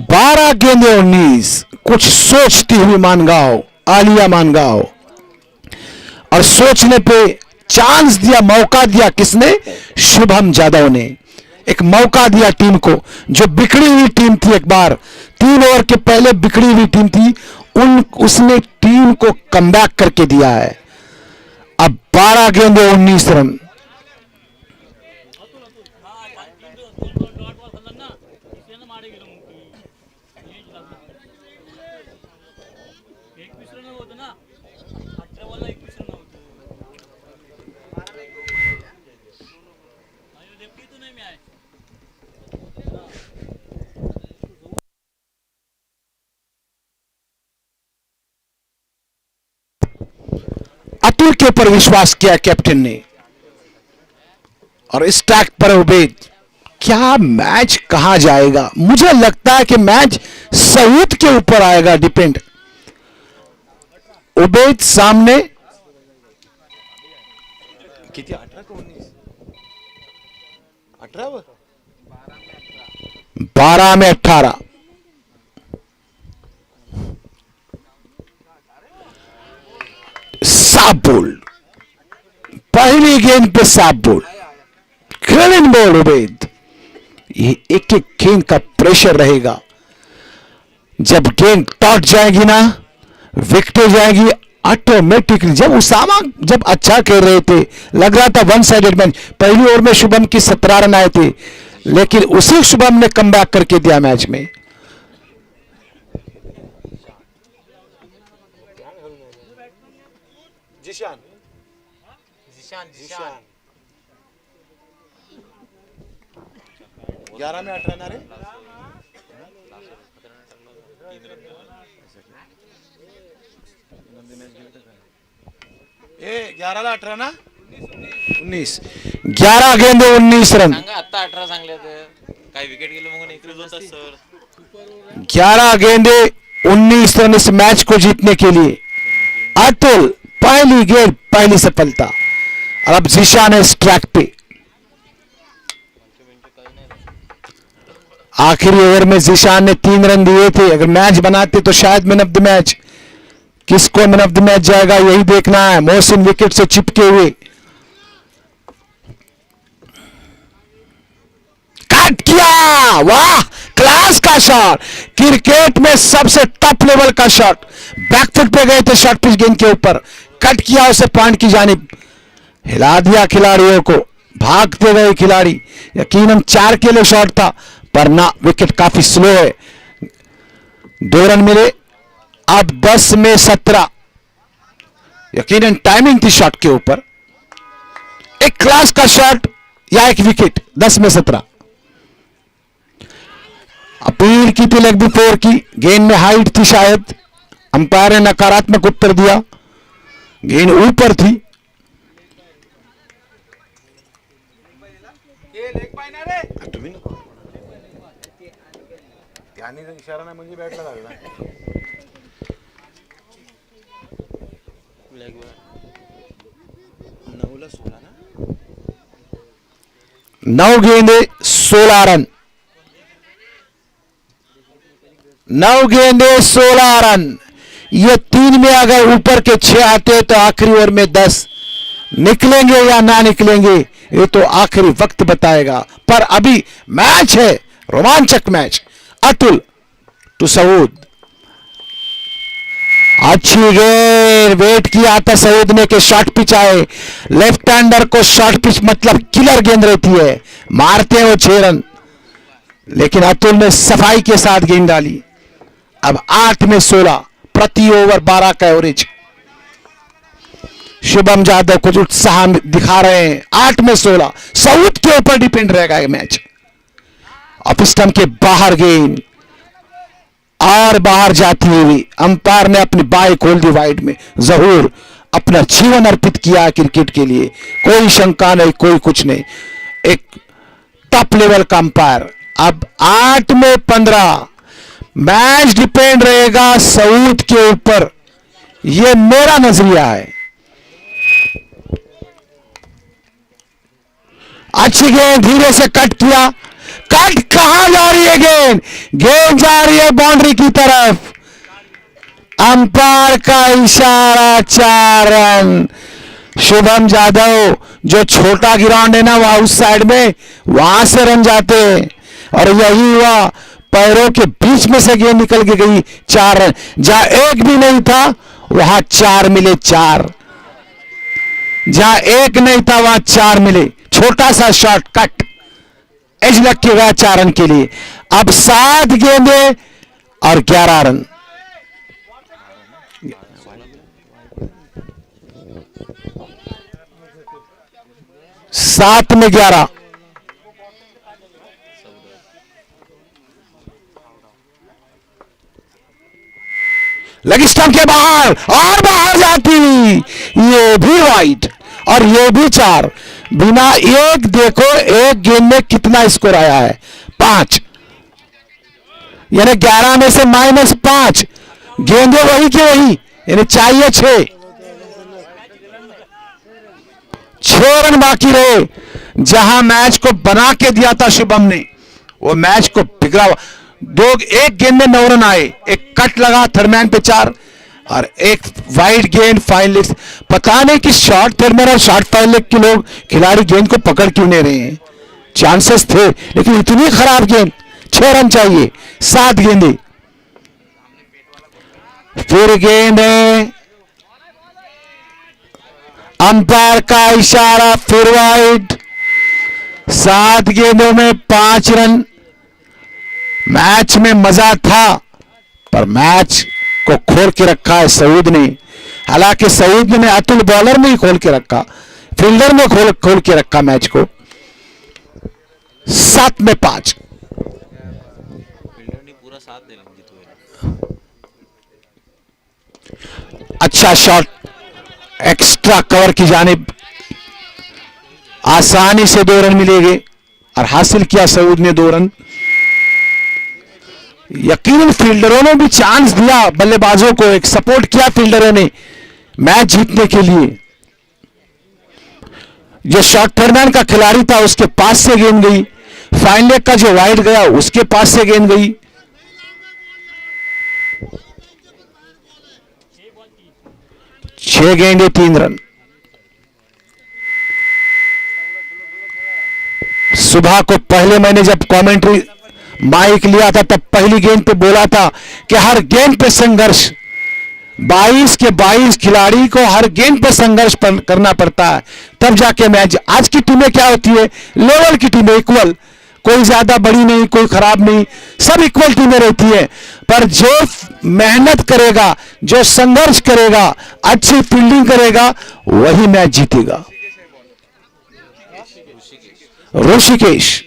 बारह गेंदे 19। कुछ सोचती हुई मानगांव, आलिया मानगांव, और सोचने पे चांस दिया, मौका दिया किसने? शुभम यादव ने। एक मौका दिया टीम को, जो बिखरी हुई टीम थी, एक बार 3 ओवर के पहले बिखरी हुई टीम थी, उसने टीम को कमबैक करके दिया है। अब 12 गेंदे 19 रन। अतुल के ऊपर विश्वास किया कैप्टन ने, और इस ट्रैक पर उबैद, क्या मैच कहां जाएगा? मुझे लगता है कि मैच सऊद के ऊपर आएगा डिपेंड। उबैद सामने, कितने 18 को 19 18 12 में 18। साफ बोल, पहली गेंद पे साफ बोल, क्लीन बॉल उबैद। ये एक एक गेंद का प्रेशर रहेगा। जब गेंद टॉट जाएगी ना, विकेट जाएगी ऑटोमेटिकली। जब उसामा जब अच्छा खेल रहे थे, लग रहा था वन साइडेड मैच। पहली ओवर में शुभम की 17 रन आए थे, लेकिन उसी शुभम ने कमबैक करके दिया मैच में। जिशान 11 में 18 ना रे, ए 11 ला 18 ना 19, 11 गेंदे 19 रन। आता 18 सांगले काही विकेट गेले मग इकडे होता सर। 11 गेंदे 19 रन इस मैच को जीतने के लिए। अतुल पहली गेंद पहली सफलता। और अब जिशान है इस ट्रैक पे। आखिरी ओवर में जिशान ने 3 रन दिए थे। अगर मैच बनाते तो शायद मैन ऑफ द मैच। किसको मैन ऑफ द मैच जाएगा यही देखना है। मोहसिन विकेट से चिपके हुए, कट किया, वाह क्लास का शॉट, क्रिकेट में सबसे टॉप लेवल का शॉट। बैकफुट पे गए थे शॉर्ट पिच गेंद के ऊपर, कट किया उसे पॉइंट की जानिब, हिला दिया खिलाड़ियों को। भागते गए खिलाड़ी, यकीनन 4 के लिए शॉट था, पर ना विकेट काफी स्लो है। 2 रन मिले। अब 10 में 17, यकीनन टाइमिंग थी शॉट के ऊपर। एक क्लास का शॉट या एक विकेट। 10 में 17। अपील की थी लेग बिफोर की, गेंद में हाइट थी शायद, अंपायर ने नकारात्मक उत्तर दिया, गेंद ऊपर थी। इशारा नाही म्हणजे बॅटला लागला। 9 गेंदे 16 रन। 9 गेंदे 16 रन। ये 3 में अगर ऊपर के 6 आते तो आखिरी ओवर में 10 निकलेंगे या ना निकलेंगे ये तो आखिरी वक्त बताएगा। पर अभी मैच है, रोमांचक मैच। अतुल टू सऊद, अच्छी गेंद, वेट किया था सऊद ने कि शॉर्ट पिच आए। लेफ्ट हैंडर को शॉर्ट पिच मतलब किलर गेंद रहती है, मारते हैं वो 6 रन, लेकिन अतुल ने सफाई के साथ गेंद डाली। अब 8 में 16, प्रति ओवर 12 का एवरेज। शुभम यादव कुछ उत्साह दिखा रहे हैं। 8 में 16, सऊद के ऊपर डिपेंड रहेगा ये मैच। ऑफ स्टंप के बाहर गेंद और बाहर जाती हुई, अंपायर ने अपनी बाई खोल दी वाइड में। जहूर अपना जीवन अर्पित किया क्रिकेट के लिए, कोई शंका नहीं, कोई कुछ नहीं, एक टॉप लेवल का अंपायर। अब 8 में 15, मैच डिपेंड रहेगा सऊद के ऊपर, यह मेरा नजरिया है। अच्छी गेंद, धीरे से कट किया, कट कहां जा रही है गेंद? गेंद जा रही है बाउंड्री की तरफ। अंपायर का इशारा, 4 रन। शुभम जादव, जो छोटा ग्राउंड है ना वहां उस साइड में, वहां से रन जाते हैं, और यही हुआ, पैरों के बीच में से गेंद निकल के गई, 4 रन। जहां एक भी नहीं था वहां 4 मिले, 4। जहां एक नहीं था वहां 4 मिले। छोटा सा शॉट कट, एज लग के गया 4 रन के लिए। अब 7 गेंदे और 11 रन। 7 में 11। लेग स्टंप के बाहर और बाहर जाती, ये भी वाइड और ये भी 4। बिना एक, देखो एक गेंद में कितना स्कोर आया है, 5, यानी 11 में से -5। गेंदे वही की वही, यानी चाहिए 6। 6 रन बाकी रहे। जहां मैच को बना के दिया था शुभम ने, वो मैच को बिगड़ा। एक गेंद में 9 रन आए, एक कट लगा थर्डमैन पे 4 और एक वाइड गेंद फाइन लेग। पता नहीं कि शॉर्ट थर्डमैन और शॉर्ट फाइन लेग के लोग खिलाड़ी गेंद को पकड़ क्यों नहीं रहे हैं। चांसेस थे लेकिन इतनी खराब गेंद। 6 रन चाहिए, 7 गेंदे। फिर गेंद है, अंपायर का इशारा, फिर वाइड। 7 गेंदों में 5 रन। मैच में मजा था पर मैच को खोल के रखा है सऊद ने। हालांकि सऊद ने अतुल बॉलर में ही खोल के रखा, फील्डर में खोल के रखा मैच को। 7 में 5। फील्डर ने पूरा साथ दे दिया। अच्छा शॉट, एक्स्ट्रा कवर की जानिब, आसानी से 2 रन मिलेंगे और हासिल किया सऊद ने 2 रन। यकीनन फील्डरों ने भी चांस दिया बल्लेबाजों को, एक सपोर्ट किया फील्डरों ने मैच जीतने के लिए। जो शॉर्ट थर्डमैन का खिलाड़ी था उसके पास से गेंद गई, फाइन लेग का जो वाइड गया उसके पास से गेंद गई। 6 गेंदे 3 रन। सुबह को पहले मैंने जब कमेंट्री माइक लिया था तब पहली गेंद पे बोला था कि हर गेंद पे संघर्ष, 22 के 22 खिलाड़ी को हर गेंद पे संघर्ष करना पड़ता है तब जाके मैच। आज की टीमें क्या होती है, लेवल की टीमें, इक्वल, कोई ज्यादा बड़ी नहीं कोई खराब नहीं, सब इक्वल टीमें रहती है। पर जो मेहनत करेगा, जो संघर्ष करेगा, अच्छी फील्डिंग करेगा, वही मैच जीतेगा। ऋषिकेश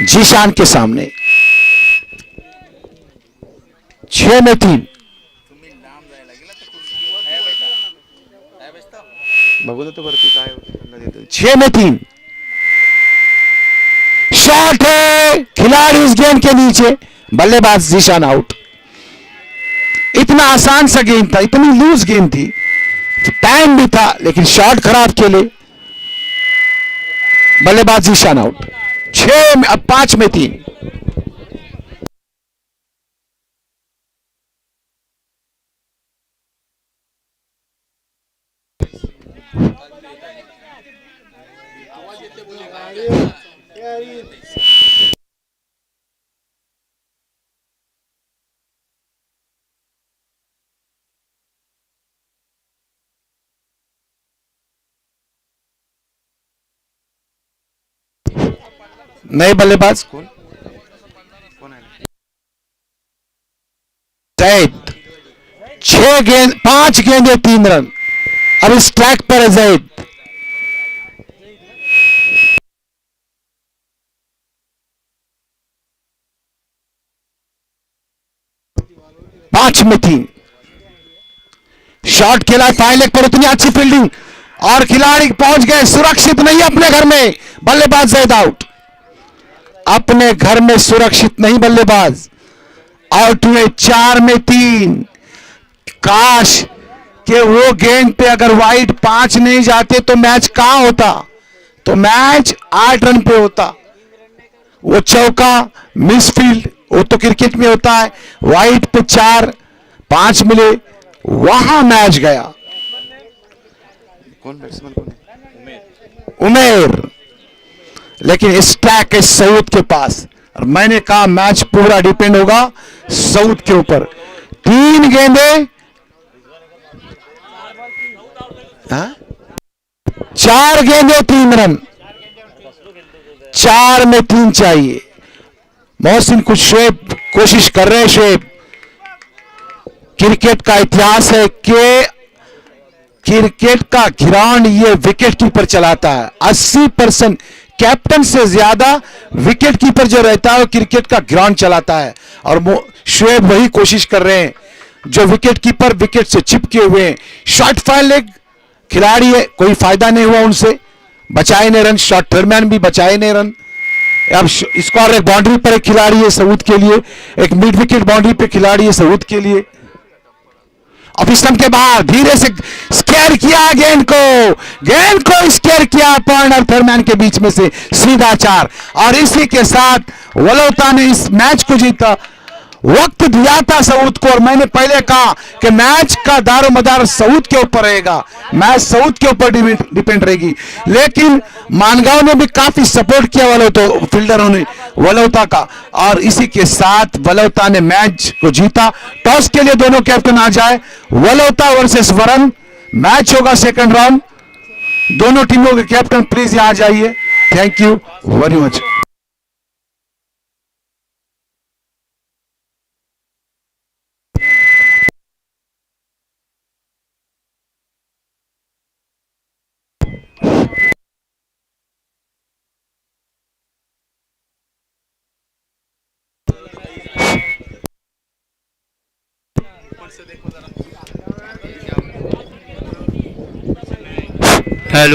जीशान के सामने 6 में 3। 6 में 3 शॉट है, खिलाड़ी इस गेंद के नीचे, बल्लेबाज जीशान आउट। इतना आसान सा गेंद था, इतनी लूज गेंद थी, टाइम भी था लेकिन शॉट खराब खेले, बल्लेबाज जीशान आउट। 6 में, अब 5 में 3। नए बल्लेबाज कौन? जैद। 6 गेंद 5 गेंदे 3 रन। अब इस ट्रैक पर है जैद। पांच में 3 शॉट खेला, फाइन लेग पर उतनी अच्छी फील्डिंग और खिलाड़ी पहुंच गए, सुरक्षित नहीं अपने घर में, बल्लेबाज जैद आउट। अपने घर में सुरक्षित नहीं बल्लेबाज, आउट हुए। 4 में 3। काश कि वो गेंद पे अगर वाइड 5 नहीं जाते तो मैच कहां होता, तो मैच 8 रन पे होता। वो चौका मिस फील्ड, वो तो क्रिकेट में होता है, वाइड पे 4 5 मिले, वहां मैच गया। कौन बैट्समैन कौन है? उमेर। लेकिन स्टैक है सऊद के पास और मैंने कहा मैच पूरा डिपेंड होगा सऊद के ऊपर। 3 गेंदे, हाँ? 4 गेंदे 3 रन, 4 में 3 चाहिए। मोहसिन कुछ शोएब कोशिश कर रहे हैं। शोएब, क्रिकेट का इतिहास है कि क्रिकेट का ग्राउंड ये विकेट कीपर चलाता है। 80% कैप्टन से ज्यादा विकेट कीपर जो रहता है वो क्रिकेट का ग्राउंड चलाता है। और शोएब वही कोशिश कर रहे हैं, जो विकेट कीपर विकेट से चिपके हुए हैं। शॉर्ट फाइल लेग खिलाड़ी है, कोई फायदा नहीं हुआ उनसे, बचाए नहीं रन। शॉर्ट दरम्यान भी बचाए नहीं रन। अब स्कोर एक बाउंड्री पर एक खिलाड़ी है सऊद के लिए, एक मिड विकेट बाउंड्री पे खिलाड़ी है सऊद के लिए। अब स्टंप के बाहर धीरे से स्केयर किया गेंद को स्केयर किया पॉइंट और थर्मैन के बीच में से सीधा 4। और इसी के साथ वलोता ने इस मैच को जीता। वक्त दिया था सऊद को और मैंने पहले कहा कि मैच का दारोमदार सऊद के ऊपर रहेगा, मैच सऊद के ऊपर डिपेंड रहेगी। लेकिन मानगांव ने भी काफी सपोर्ट किया फील्डरों ने वलोता का, और इसी के साथ वलोता ने मैच को जीता। टॉस के लिए दोनों कैप्टन आ जाए, वलोता वर्सेस वरुण मैच होगा सेकंड राउंड। दोनों टीमों के कैप्टन प्लीज यहां आ जाइए। Thank you very much. से देखो जरा।